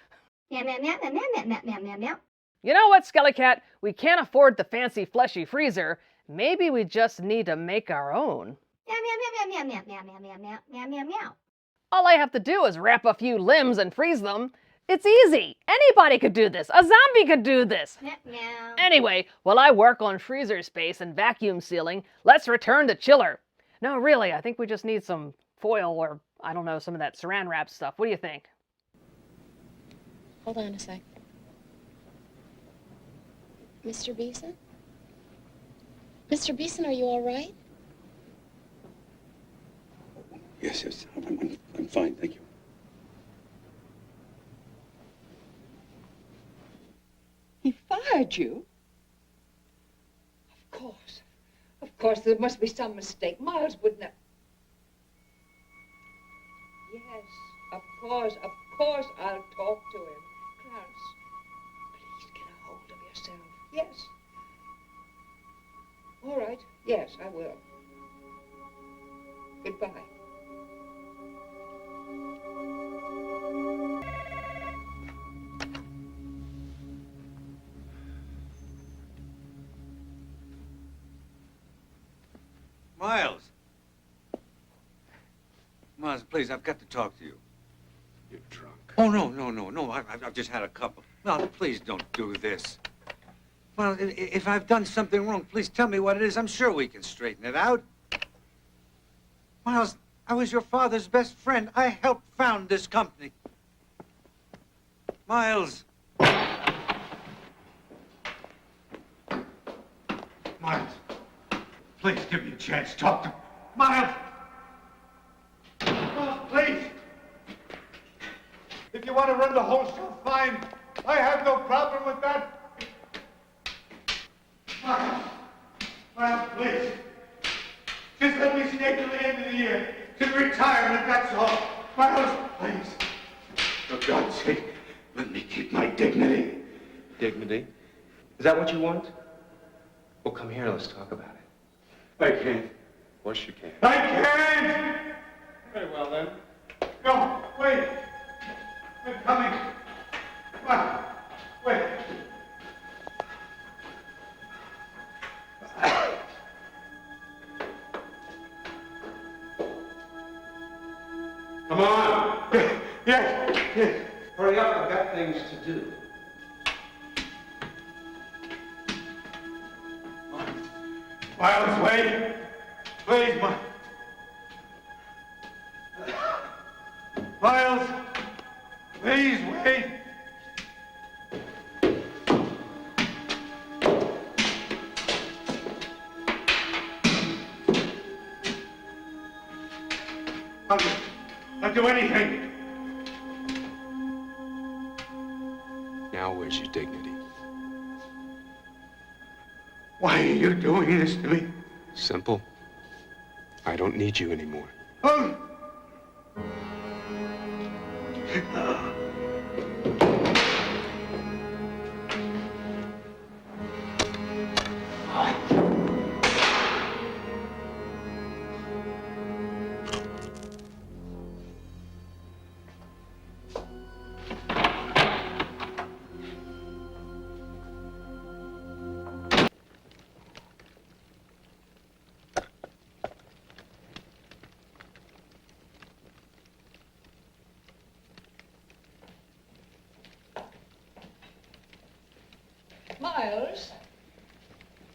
Meow, meow, meow, meow, meow, meow, meow, meow, meow. You know what, Skellycat? We can't afford the fancy fleshy freezer. Maybe we just need to make our own. Meow, meow, meow, meow, meow, meow, meow, meow, meow, meow, meow. All I have to do is wrap a few limbs and freeze them. It's easy. Anybody could do this. A zombie could do this. Meow, meow. Anyway, while I work on freezer space and vacuum sealing, let's return to Chiller. No, really, I think we just need some foil or, I don't know, some of that saran wrap stuff. What do you think? Hold on a sec. Mr. Beeson? Mr. Beeson, are you all right? Yes, I'm fine, thank you. He fired you? Of course. Of course, there must be some mistake. Miles wouldn't have... Yes, of course, I'll talk to him. Clarence, please get a hold of yourself. Yes. All right. Yes, I will. Goodbye. Miles! Miles, please, I've got to talk to you. You're drunk. Oh, no. I've just had a couple. Miles, please don't do this. Well, if I've done something wrong, please tell me what it is. I'm sure we can straighten it out. Miles, I was your father's best friend. I helped found this company. Miles. Miles, please give me a chance. Talk to Miles. Miles, please. If you want to run the whole show, fine. I have no problem with that. Miles, please. Just let me stay till the end of the year. To retirement, that's all. Miles, please. For God's sake, let me keep my dignity. Dignity? Is that what you want? Well, come here, let's talk about it. I can't. Of course you can. I can't! Very well, then. No, wait. They're coming. Come on. Wait. Come on. Yes. Hurry up, I've got things to do. Miles, wait. Please, Miles, please wait. I'll do anything. Now where's your dignity? Why are you doing this to me? Simple. I don't need you anymore. Oh! Miles,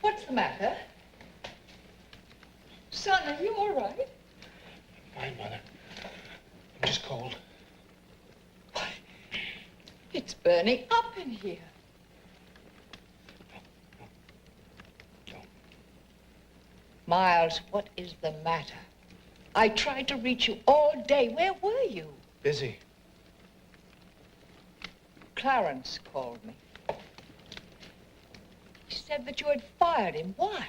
what's the matter? Son, are you all right? Fine, Mother. I'm just cold. It's burning up in here. No. Miles, what is the matter? I tried to reach you all day. Where were you? Busy. Clarence called me. said that you had fired him. Why?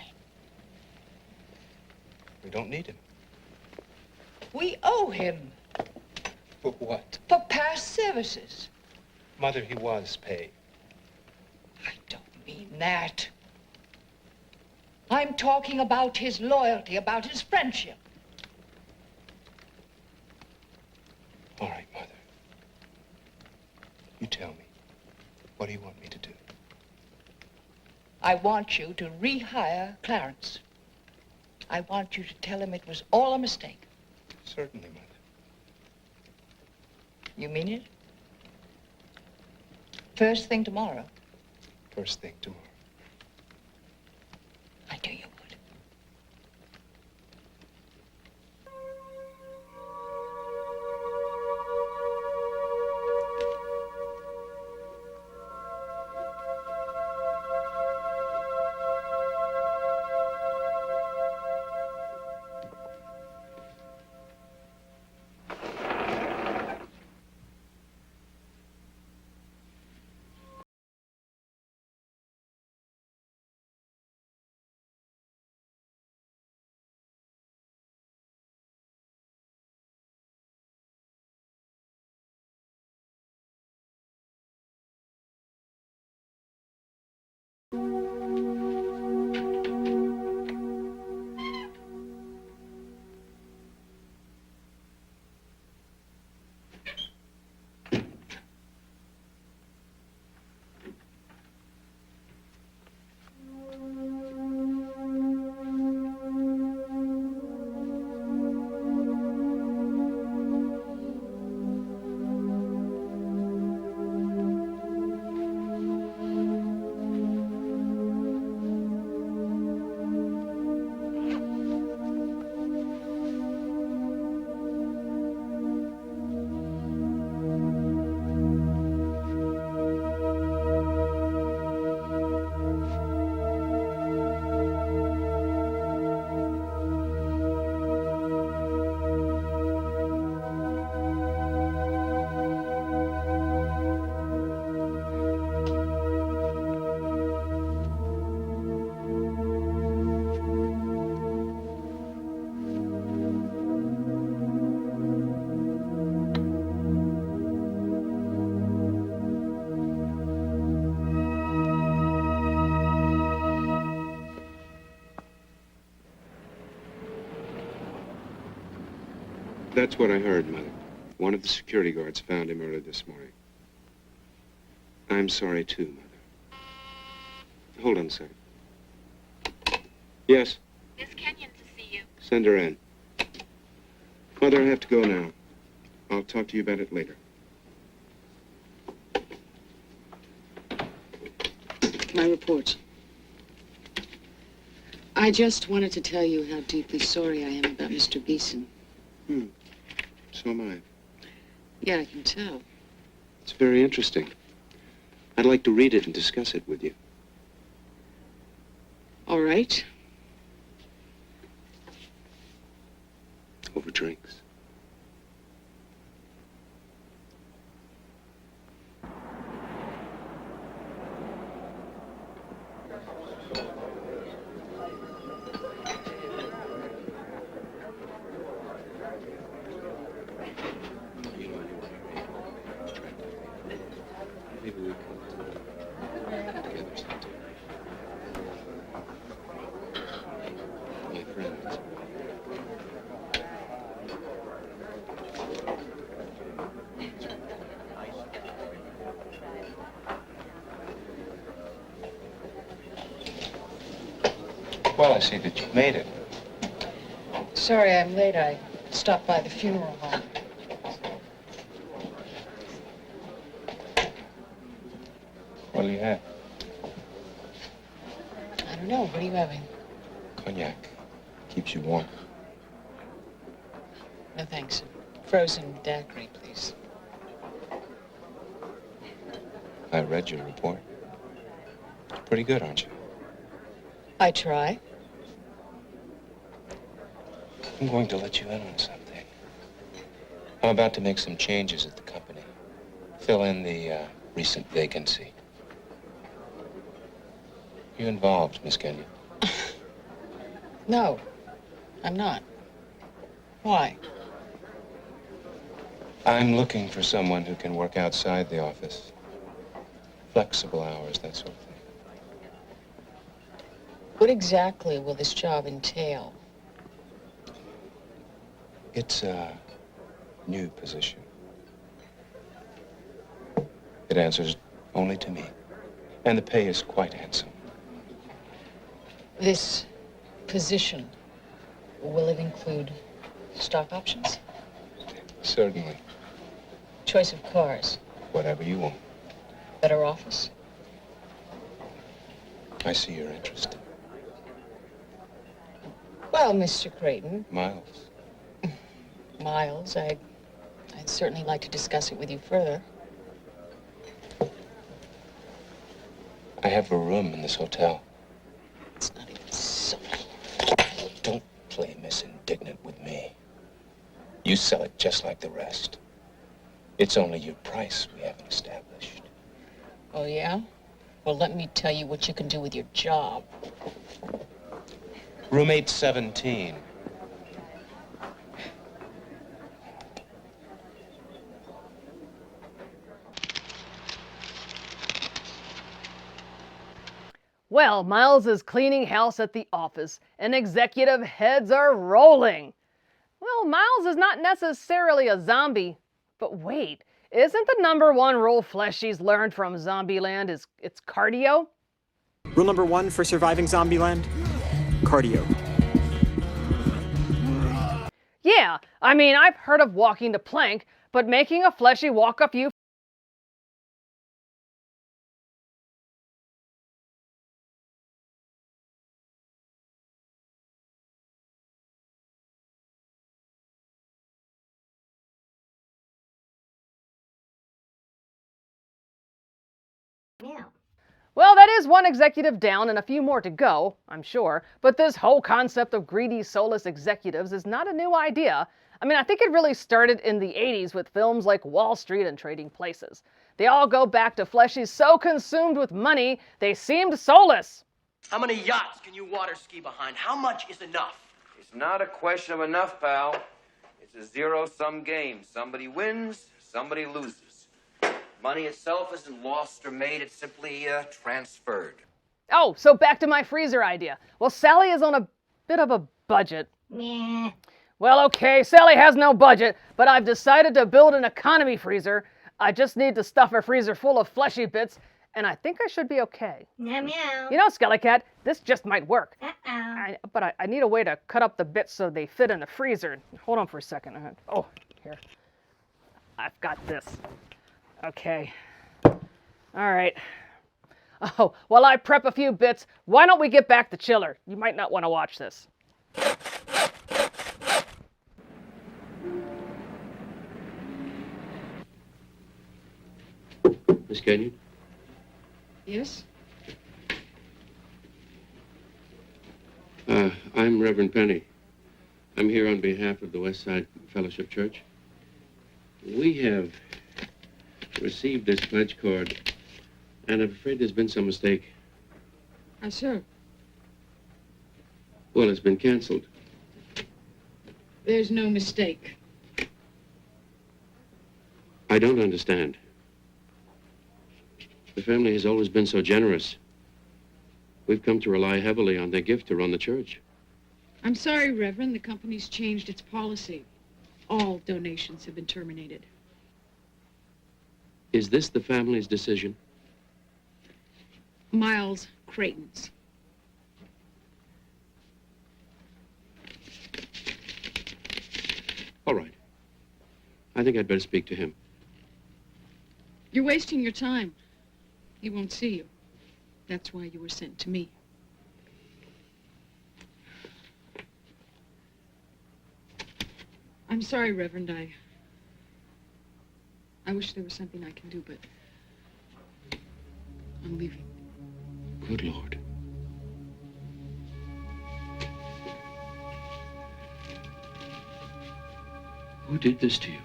We don't need him. We owe him For what? for past services. Mother, he was paid. I don't mean that. I'm talking about his loyalty, about his friendship. All right, Mother. You tell me. What do you want me to do? I want you to rehire Clarence. I want you to tell him it was all a mistake. Certainly, Mother. You mean it? First thing tomorrow. First thing tomorrow. I knew you would. That's what I heard, Mother. One of the security guards found him early this morning. I'm sorry, too, Mother. Hold on a second. Yes? Miss Kenyon to see you. Send her in. Mother, I have to go now. I'll talk to you about it later. My report. I just wanted to tell you how deeply sorry I am about Mr. Beeson. So am I. Yeah, I can tell. It's very interesting. I'd like to read it and discuss it with you. All right. Over drinks. Maybe we could together sometime. My friends. Well, I see that you made it. Sorry I'm late. I stopped by the funeral home. What do you have? I don't know. What are you having? Cognac. Keeps you warm. No, thanks. Frozen daiquiri, please. I read your report. You're pretty good, aren't you? I try. I'm going to let you in on something. I'm about to make some changes at the company. Fill in the recent vacancy. You involved, Miss Kenyon? No, I'm not. Why? I'm looking for someone who can work outside the office. Flexible hours, that sort of thing. What exactly will this job entail? It's a new position. It answers only to me. And the pay is quite handsome. This position, will it include stock options? Certainly. Choice of cars? Whatever you want. Better office? I see you're interested. Well, Mr. Creighton. Miles. Miles, I'd certainly like to discuss it with you further. I have a room in this hotel. It's not even so. Don't play Miss Indignant with me. You sell it just like the rest. It's only your price we haven't established. Oh, yeah? Well, let me tell you what you can do with your job. Room 817. Well, Miles is cleaning house at the office, and executive heads are rolling. Well, Miles is not necessarily a zombie, but wait, isn't the #1 rule fleshies learned from Zombieland it's cardio? Rule number 1 for surviving Zombieland, cardio. Yeah, I mean, I've heard of walking the plank, but making a fleshie walk a few Yeah. Well, that is one executive down and a few more to go, I'm sure, but this whole concept of greedy, soulless executives is not a new idea. I mean, I think it really started in the 80s with films like Wall Street and Trading Places. They all go back to fleshies so consumed with money, they seemed soulless. How many yachts can you water ski behind? How much is enough? It's not a question of enough, pal. It's a zero-sum game. Somebody wins, somebody loses. Money itself isn't lost or made, it's simply transferred. Oh, so back to my freezer idea. Well, Sally is on a bit of a budget. Meh. Well, okay, Sally has no budget, but I've decided to build an economy freezer. I just need to stuff a freezer full of fleshy bits, and I think I should be okay. Meow meow. You know, Skellycat, this just might work. Uh-oh. But I need a way to cut up the bits so they fit in the freezer. Hold on for a second. Oh, here. I've got this. Okay. All right. Oh, while I prep a few bits, why don't we get back the chiller? You might not want to watch this. Miss Kenyon? Yes? I'm Reverend Penny. I'm here on behalf of the West Side Fellowship Church. We have received this pledge card, and I'm afraid there's been some mistake. How so? Well, it's been canceled. There's no mistake. I don't understand. The family has always been so generous. We've come to rely heavily on their gift to run the church. I'm sorry, Reverend. The company's changed its policy. All donations have been terminated. Is this the family's decision? Miles Creighton's. All right. I think I'd better speak to him. You're wasting your time. He won't see you. That's why you were sent to me. I'm sorry, Reverend. I wish there was something I can do, but I'm leaving. Good Lord. Who did this to you?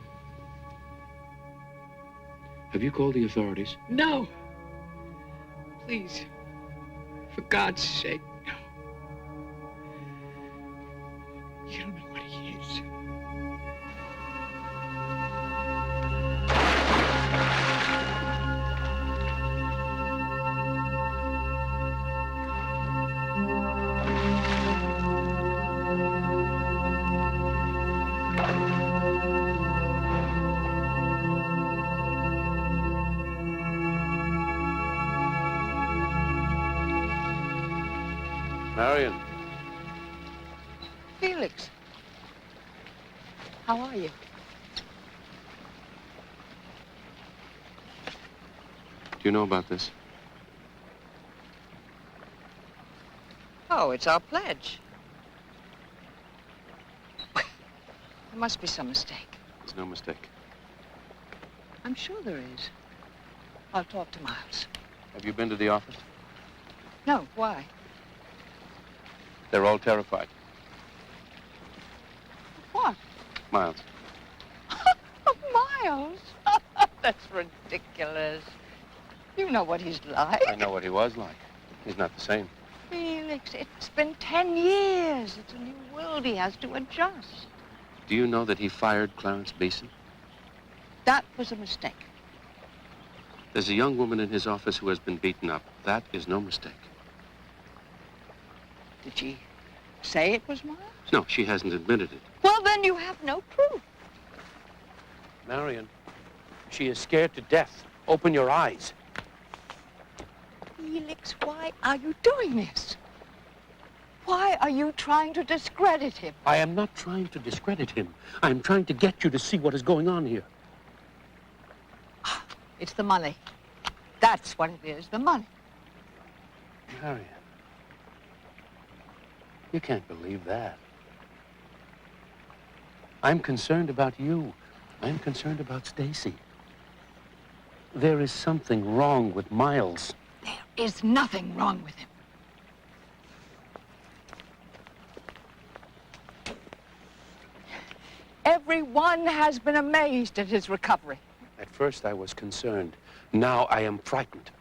Have you called the authorities? No! Please, For God's sake, no. You don't know what he is. Marion. Felix, how are you? Do you know about this? Oh, it's our pledge. There must be some mistake. There's no mistake. I'm sure there is. I'll talk to Miles. Have you been to the office? No, why? They're all terrified. What? Miles. Miles? That's ridiculous. You know what he's like. I know what he was like. He's not the same. Felix, it's been 10 years. It's a new world he has to adjust. Do you know that he fired Clarence Beeson? That was a mistake. There's a young woman in his office who has been beaten up. That is no mistake. Did she say it was Miles? No, she hasn't admitted it. Well, then you have no proof. Marion, she is scared to death. Open your eyes. Felix, why are you doing this? Why are you trying to discredit him? I am not trying to discredit him. I am trying to get you to see what is going on here. It's the money. That's what it is, the money. Marion, you can't believe that. I'm concerned about you. I'm concerned about Stacy. There is something wrong with Miles. There is nothing wrong with him. Everyone has been amazed at his recovery. At first I was concerned. Now I am frightened.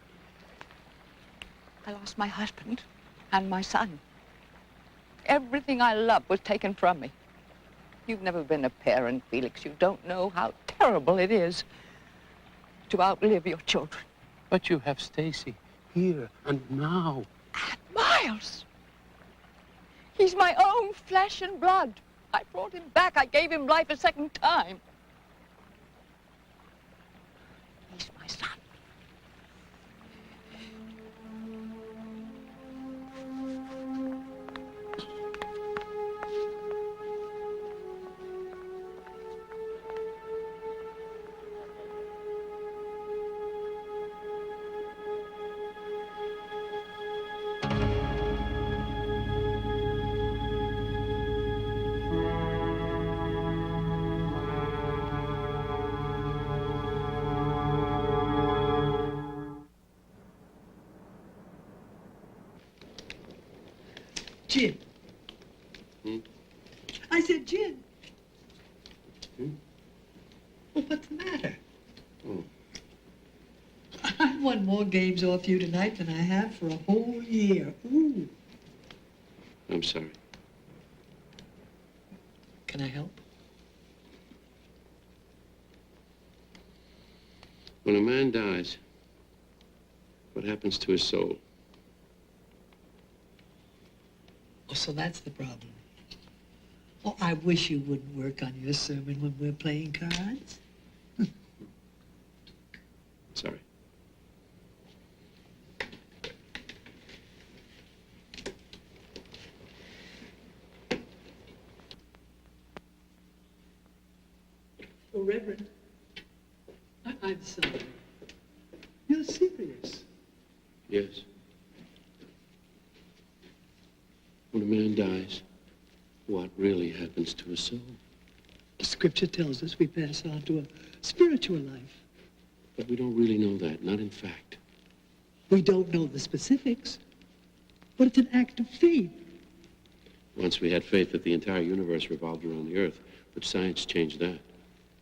I lost my husband and my son. Everything I loved was taken from me. You've never been a parent, Felix. You don't know how terrible it is to outlive your children. But you have Stacy here and now. And Miles. He's my own flesh and blood. I brought him back. I gave him life a second time. He's my son. Gin. I said gin. Well, what's the matter? I won more games off you tonight than I have for a whole year. Ooh. I'm sorry. Can I help? When a man dies, what happens to his soul? Oh, so that's the problem. Oh, I wish you wouldn't work on your sermon when we're playing cards. Sorry. Oh, Reverend, I'm sorry. You're serious. Yes. When a man dies, what really happens to his soul? The scripture tells us we pass on to a spiritual life. But we don't really know that, not in fact. We don't know the specifics, but it's an act of faith. Once we had faith that the entire universe revolved around the earth, but science changed that.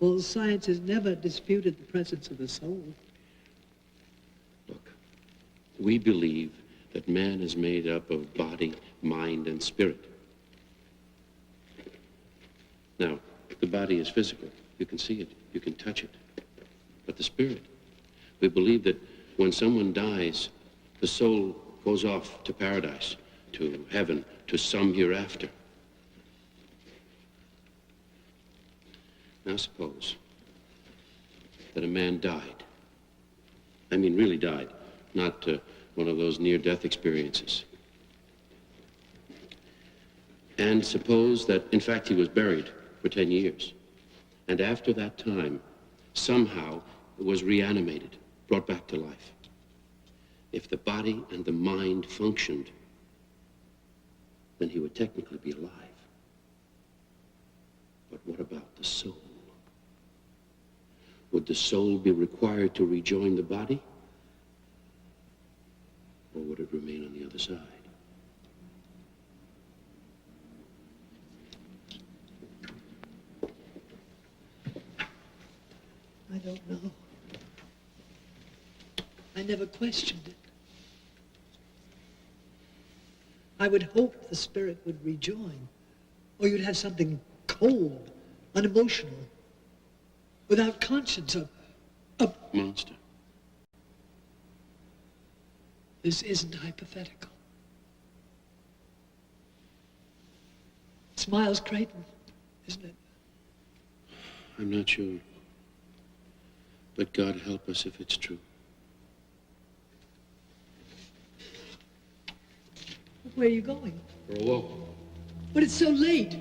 Well, science has never disputed the presence of the soul. We believe that man is made up of body, mind, and spirit. Now, the body is physical. You can see it. You can touch it. But the spirit, we believe that when someone dies, the soul goes off to paradise, to heaven, to some hereafter. Now suppose that a man died. I mean, really died, not one of those near-death experiences. And suppose that, in fact, he was buried for 10 years. And after that time, somehow was reanimated, brought back to life. If the body and the mind functioned, then he would technically be alive. But what about the soul? Would the soul be required to rejoin the body? Or would it remain on the other side? I don't know. I never questioned it. I would hope the spirit would rejoin, or you'd have something cold, unemotional, without conscience, a monster. This isn't hypothetical. It's Miles Creighton, isn't it? I'm not sure. But God help us if it's true. Where are you going? For a walk. But it's so late.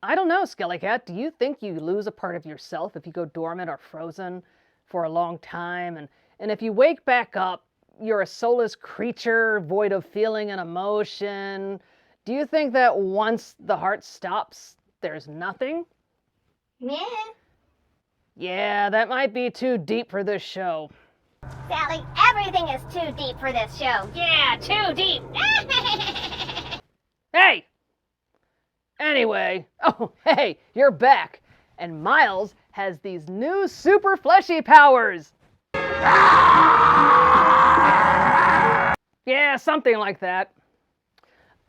I don't know, Skellycat. Do you think you lose a part of yourself if you go dormant or frozen for a long time? And if you wake back up, you're a soulless creature, void of feeling and emotion. Do you think that once the heart stops, there's nothing? Yeah. Yeah, that might be too deep for this show. Sally, everything is too deep for this show. Yeah, too deep. Hey! Anyway, oh, hey, you're back. And Miles has these new super fleshy powers. Yeah, something like that.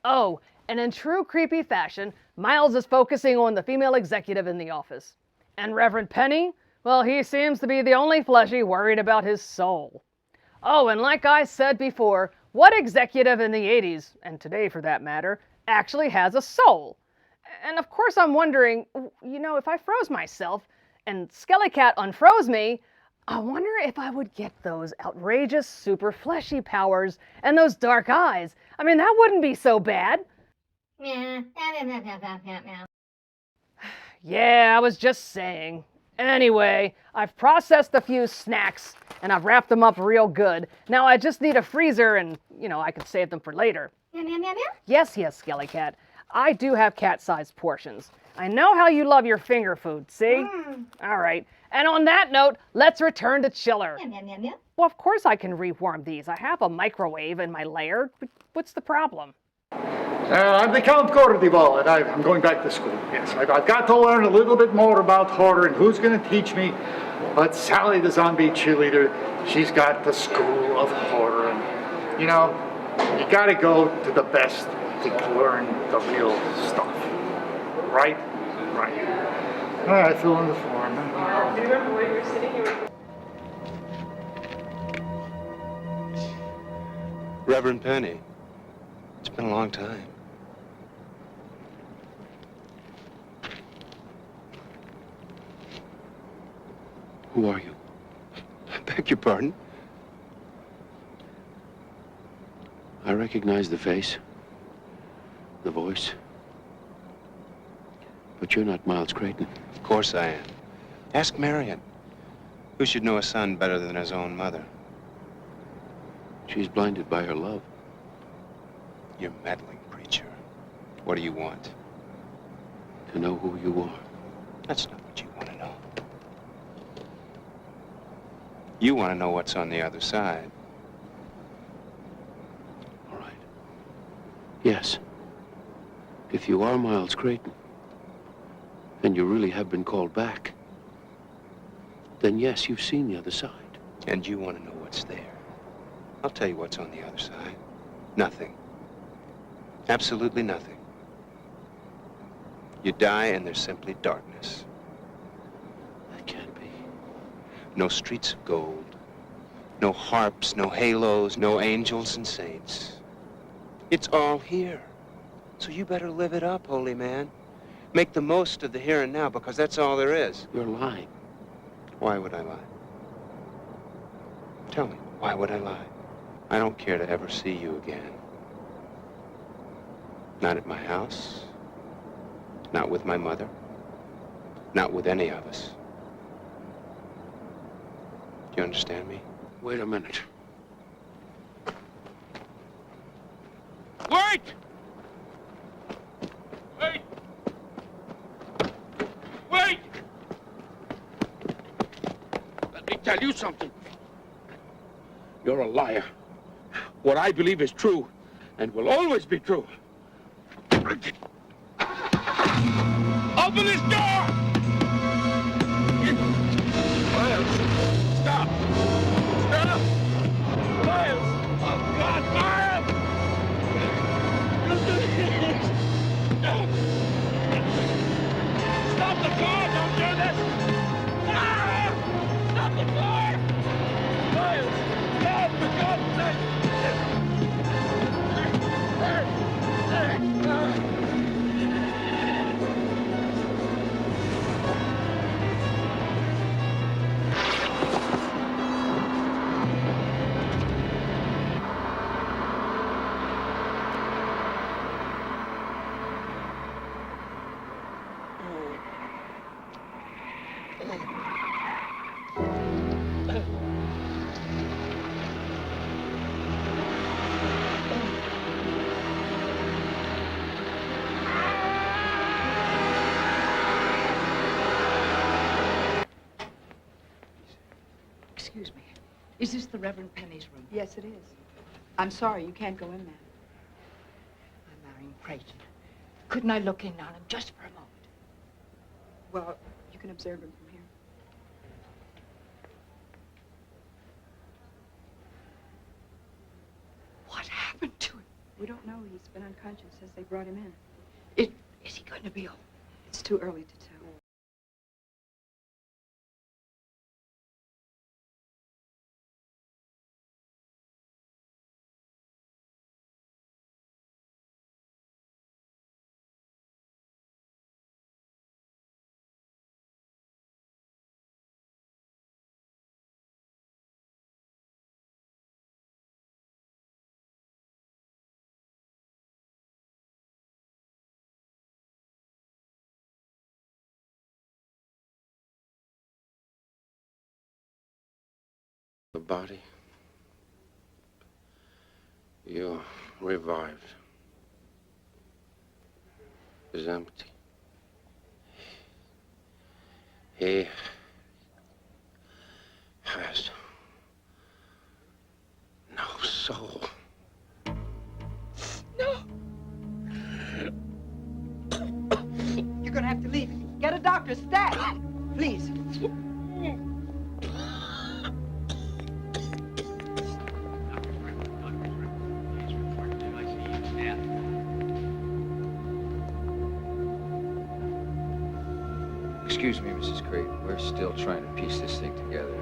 Oh, and in true creepy fashion, Miles is focusing on the female executive in the office. And Reverend Penny, well, he seems to be the only fleshy worried about his soul. Oh, and like I said before, What executive in the 80s, and today for that matter, actually has a soul? And of course I'm wondering, if I froze myself and Skellycat unfroze me, I wonder if I would get those outrageous super fleshy powers and those dark eyes. I mean, that wouldn't be so bad. Yeah, I was just saying. Anyway, I've processed a few snacks and I've wrapped them up real good. Now I just need a freezer and, I can save them for later. Yes, Skellycat. I do have cat-sized portions. I know how you love your finger food, see? All right. And on that note, let's return to Chiller. Well, of course I can rewarm these. I have a microwave in my lair. What's the problem? I'm the Count Gordival, and I'm going back to school. Yes, I've got to learn a little bit more about horror and who's going to teach me. But Sally, the zombie cheerleader, she's got the school of horror. And, you got to go to the best to learn the real stuff. Right? Right. All right, fill in the form. Do you remember where you were sitting? Reverend Penny. It's been a long time. Who are you? I beg your pardon? I recognize the face, the voice. But you're not Miles Creighton. Of course I am. Ask Marion. Who should know a son better than his own mother? She's blinded by her love. You meddling creature. What do you want? To know who you are. That's not what you want to know. You want to know what's on the other side. All right. Yes. If you are Miles Creighton, and you really have been called back, then yes, you've seen the other side. And you want to know what's there. I'll tell you what's on the other side. Nothing. Absolutely nothing. You die and there's simply darkness. That can't be. No streets of gold. No harps, no halos, no angels and saints. It's all here. So you better live it up, holy man. Make the most of the here and now, because that's all there is. You're lying. Why would I lie? Tell me, why would I lie? I don't care to ever see you again. Not at my house. Not with my mother. Not with any of us. Do you understand me? Wait a minute. Wait! Wait! Wait! Let me tell you something. You're a liar. What I believe is true, and will always be true. Open this door! Miles, stop! Stop! Miles! Oh, God, Miles! Don't do this! Stop the car! Don't do this! Ah! Stop the car! Miles! Stop, for God's sake! Excuse me. Is this the Reverend Penny's room? Yes, it is. I'm sorry, you can't go in there. I'm marrying Creighton. Couldn't I look in on him just for a moment? Well, you can observe him from here. What happened to him? We don't know. He's been unconscious since they brought him in. Is he going to be all? It's too early to tell. The body. You're revived. Is empty. He has no soul. No. You're gonna have to leave. Get a doctor, stat. Please. Excuse me, Mrs. Craven. We're still trying to piece this thing together.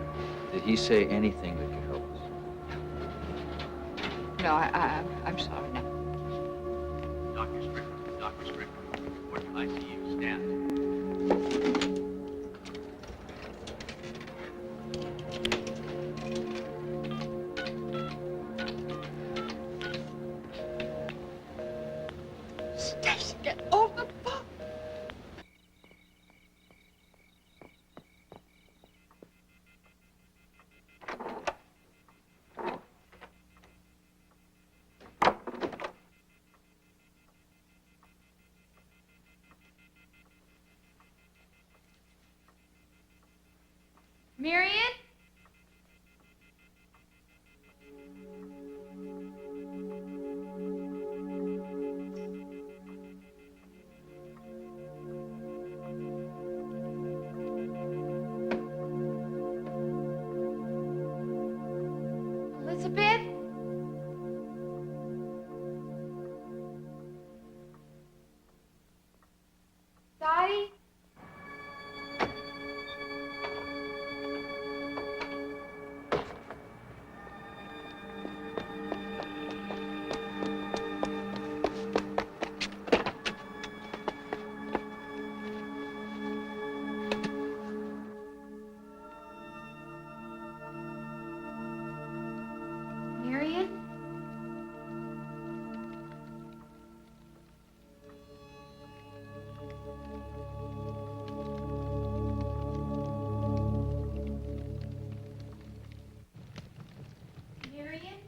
Did he say anything that could help us? No, I'm sorry. No. Dr. Strickland, report to ICU, stand. Stacy, get off the phone. Marion? Elizabeth? Dottie? Marion? Marion?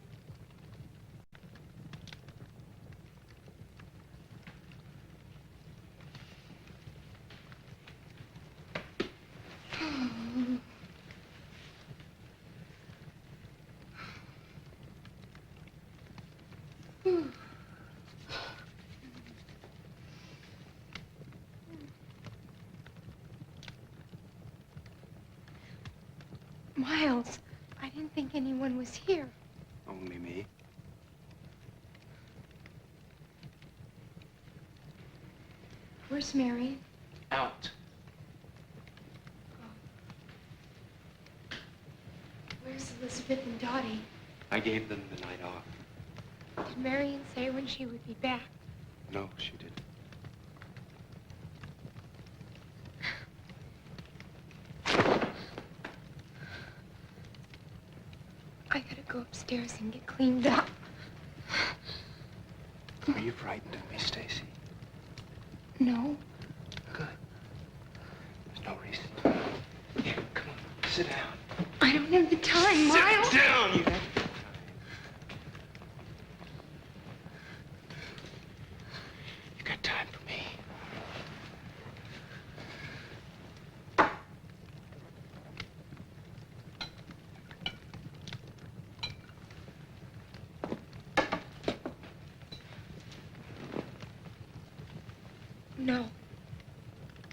Miles, I didn't think anyone was here. Only me. Where's Marion? Out. Where's Elizabeth and Dottie? I gave them the night off. Did Marion say when she would be back? No, she didn't. I gotta go upstairs and get cleaned up. Are you frightened of me, Stacy? No. Good. There's no reason. Here, come on, sit down. I don't have the time, Miles. Sit down, you have You got time for me. No,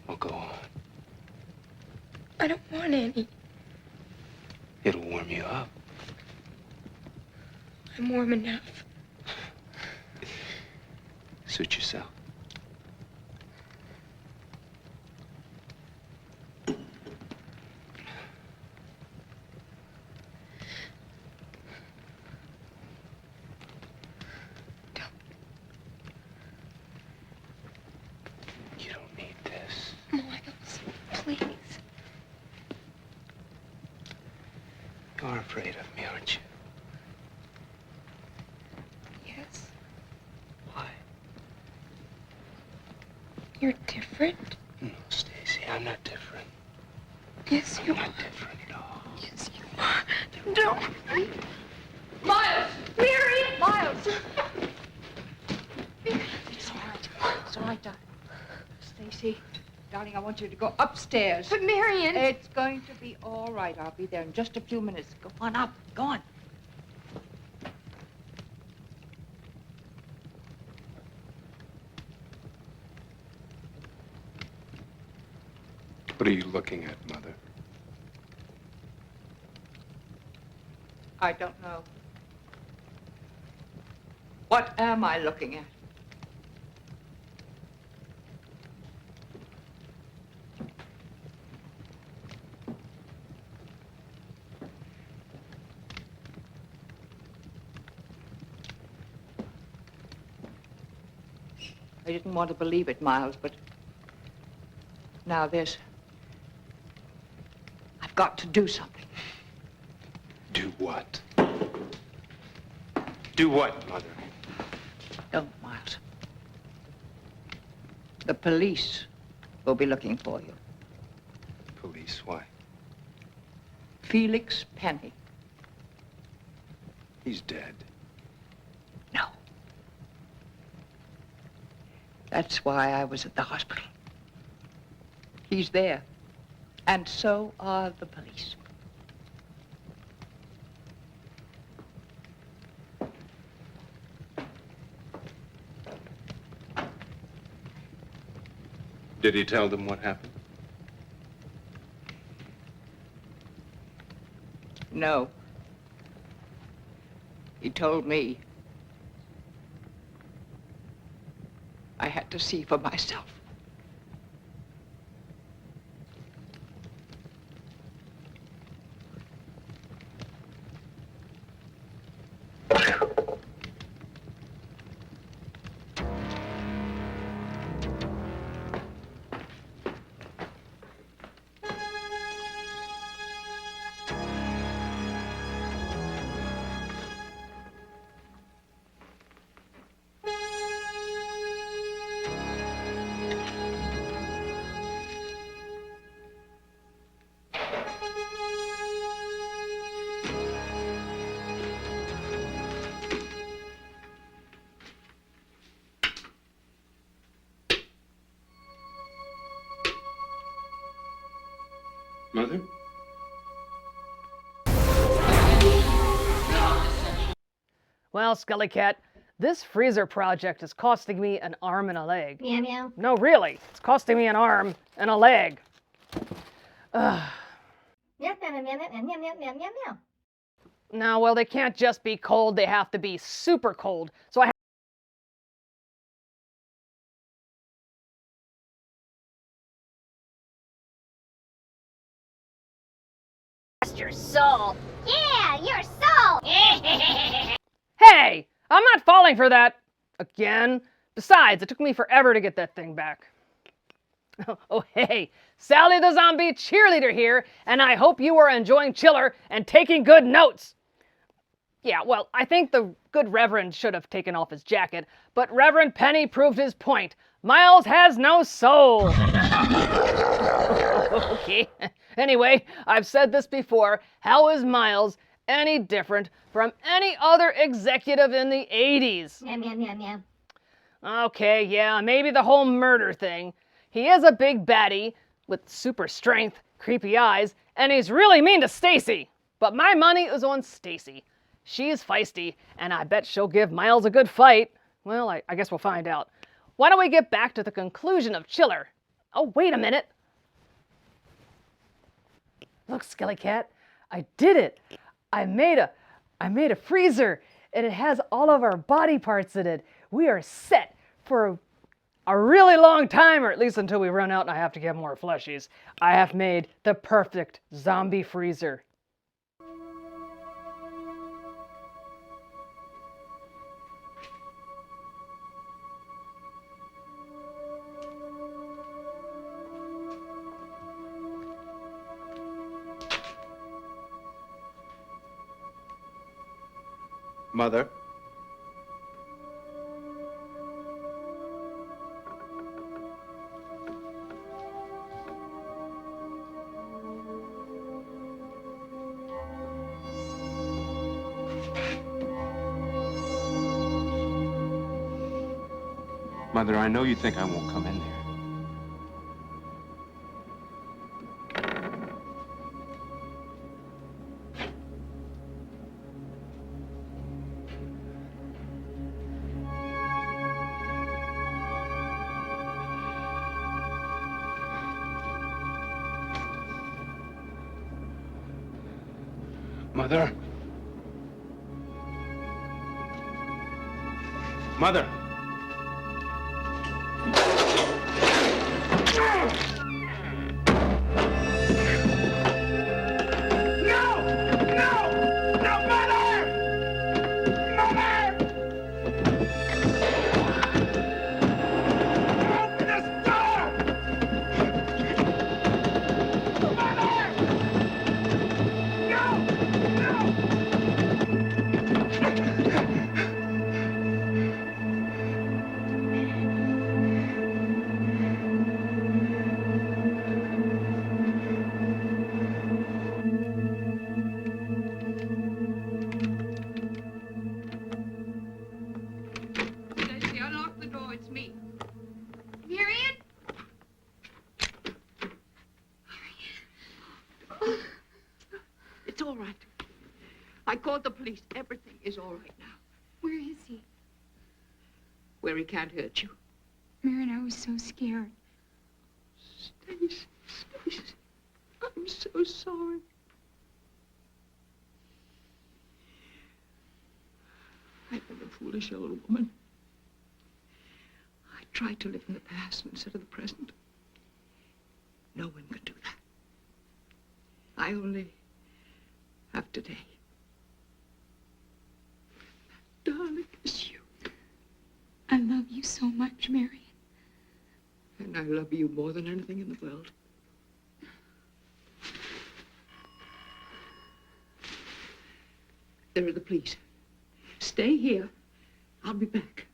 Well, go on. I don't want any. It'll warm you up. I'm warm enough. Suit yourself. You don't need this. Miles, please. You're afraid of me, aren't you? Yes. Why? You're different. No, Stacy, I'm not different. Yes, you I'm are. not different at all. Yes, you are. You No. Miles! Mary! Miles! It's all right. It's all right, darling. Stacy, darling, I want you to go upstairs. But Marion... It's going to be all right. I'll be there in just a few minutes. Go on up. Go on. What are you looking at, Mother? I don't know. What am I looking at? I didn't want to believe it, Miles, but now I've got to do something. Do what? Do what, Mother? Don't, Miles. The police will be looking for you. Police? Why? Felix Penny. He's dead. No. That's why I was at the hospital. He's there. And so are the police. Did he tell them what happened? No. He told me. I had to see for myself. Mother? Well, Skelly Cat, this freezer project is costing me an arm and a leg. Meow meow. No, really, it's costing me an arm and a leg. Ugh. Meow meow meow meow meow meow meow meow meow meow. No, well, they can't just be cold, they have to be super cold. So I Your soul. Yeah, your soul. Hey, I'm not falling for that again. Besides, it took me forever to get that thing back. Oh, hey, Sally the Zombie Cheerleader here, and I hope you are enjoying Chiller and taking good notes. Yeah, well, I think the good Reverend should have taken off his jacket, but Reverend Penny proved his point. Miles has no soul. Okay. Anyway, I've said this before. How is Miles any different from any other executive in the 80s? Meow meow meow meow. Okay, yeah, maybe the whole murder thing. He is a big baddie with super strength, creepy eyes, and he's really mean to Stacy. But my money is on Stacy. She's feisty, and I bet she'll give Miles a good fight. Well, I guess we'll find out. Why don't we get back to the conclusion of Chiller? Oh, wait a minute. Look, Skelly Cat, I did it. I made a freezer, and it has all of our body parts in it. We are set for a really long time, or at least until we run out and I have to get more fleshies. I have made the perfect zombie freezer. Mother? Mother, I know you think I won't come in there. Mother? Mother! Fleshie, unlock the door. It's me. Marion? It's all right. I called the police. Everything is all right now. Where is he? Where he can't hurt you. Marion, I was so scared. Stacy, I'm so sorry. I've been a foolish old woman. I tried to live in the past instead of the present. No one can do that. I only have today. Darling, it's you. I love you so much, Marion. And I love you more than anything in the world. There are the police. Stay here. I'll be back.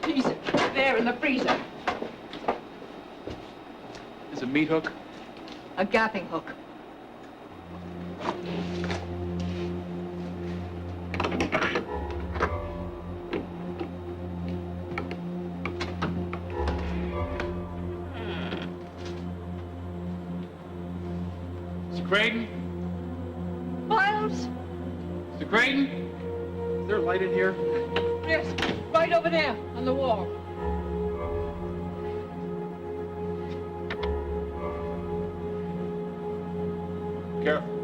Freezer. There in the freezer. Is a meat hook? A gapping hook. Mr. Craven? Miles? Mr. Craven? Is there a light in here? Yes, right over there on the wall. Careful.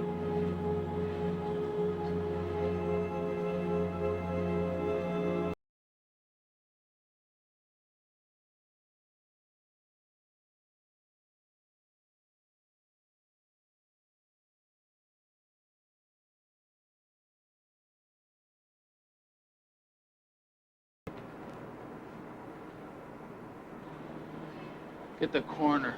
Get the corner.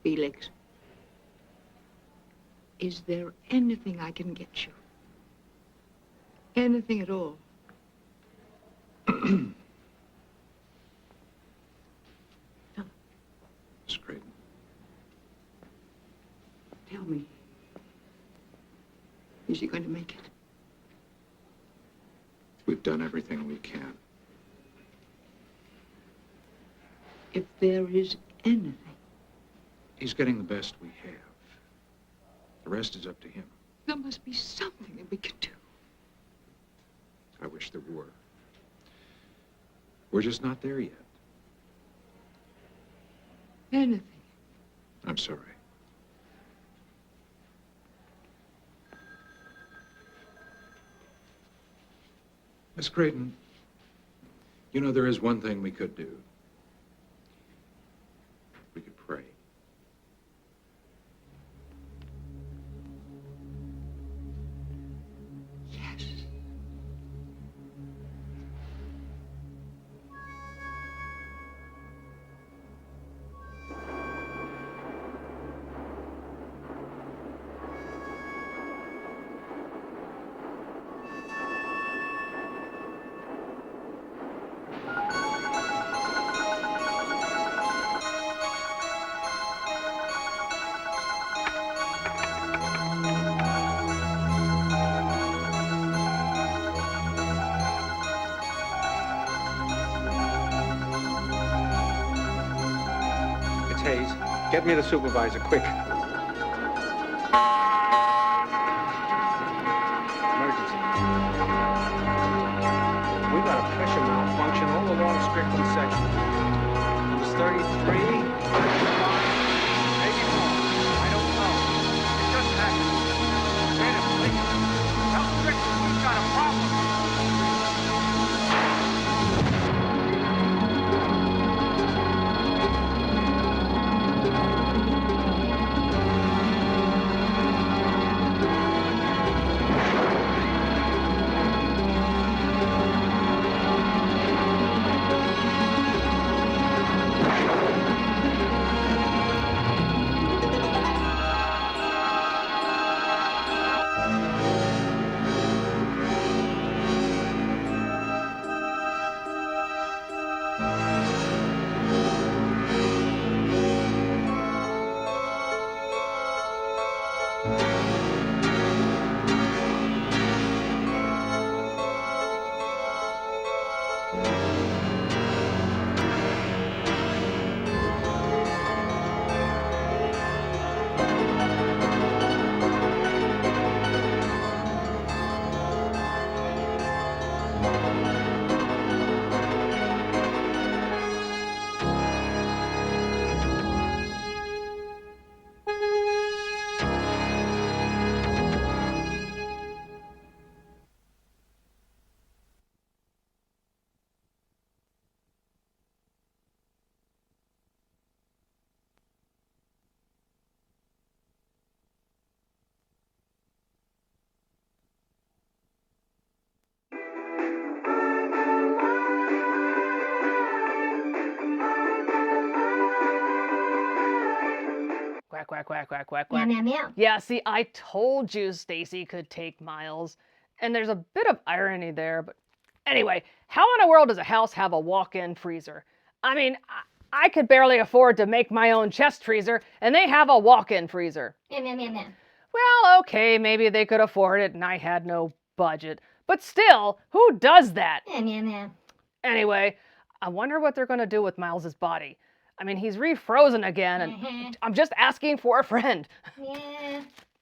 Felix, is there anything I can get you? Anything at all? Miss Craven. Tell me. Is he going to make it? We've done everything we can. If there is anything. He's getting the best we have. The rest is up to him. There must be something that we can do. I wish there were. We're just not there yet. Anything. I'm sorry. Miss Creighton, you know, there is one thing we could do. We could pray. Yes. Hayes, get me the supervisor, quick. Emergency. We got a pressure malfunction all along Strickland section. It was 33, 35, maybe more. I don't know. It just happened. Data, please. Tell Strickland we've got a problem. Quack, quack, quack, quack, quack, Meow, quack. meow, meow. Yeah, see, I told you Stacy could take Miles. And there's a bit of irony there, but anyway, how in the world does a house have a walk-in freezer? I mean, I could barely afford to make my own chest freezer, and they have a walk-in freezer. Meow, meow, meow, meow. Well, okay, maybe they could afford it and I had no budget. But still, who does that? Meow, meow, meow. Anyway, I wonder what they're going to do with Miles's body. I mean, he's refrozen again, and I'm just asking for a friend.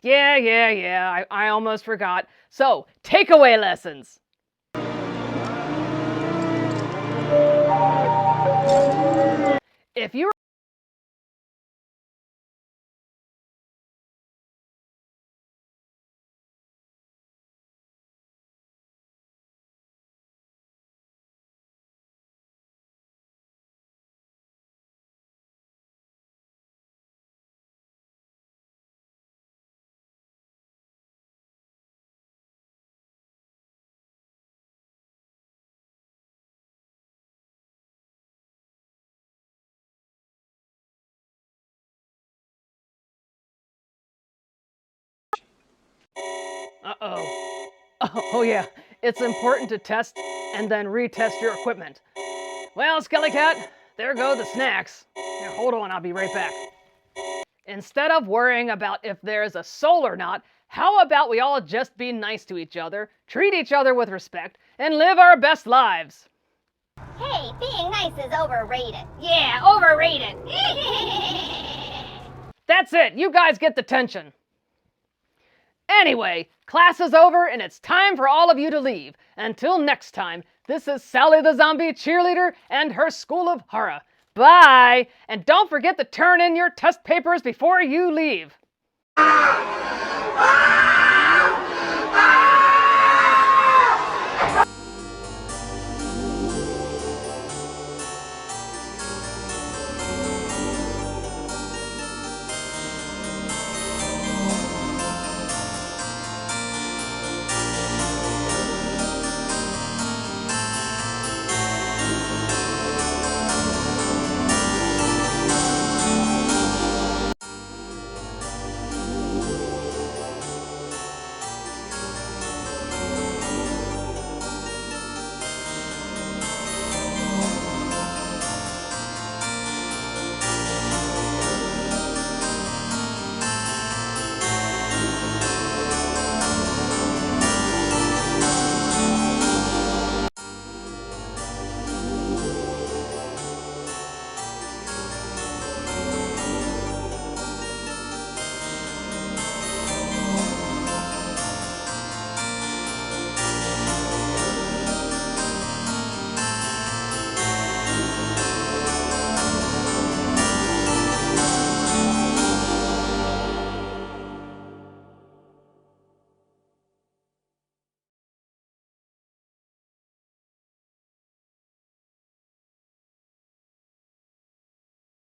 Yeah. Yeah, I almost forgot. So, takeaway lessons. If you Uh-oh. Oh yeah, it's important to test and then retest your equipment. Well, Skelly Cat, there go the snacks. Here, hold on, I'll be right back. Instead of worrying about if there's a soul or not, how about we all just be nice to each other, treat each other with respect, and live our best lives? Hey, being nice is overrated. Yeah, overrated. That's it, you guys get the tension. Anyway, class is over and it's time for all of you to leave. Until next time, this is Sally the Zombie Cheerleader and her School of Horror. Bye! And don't forget to turn in your test papers before you leave.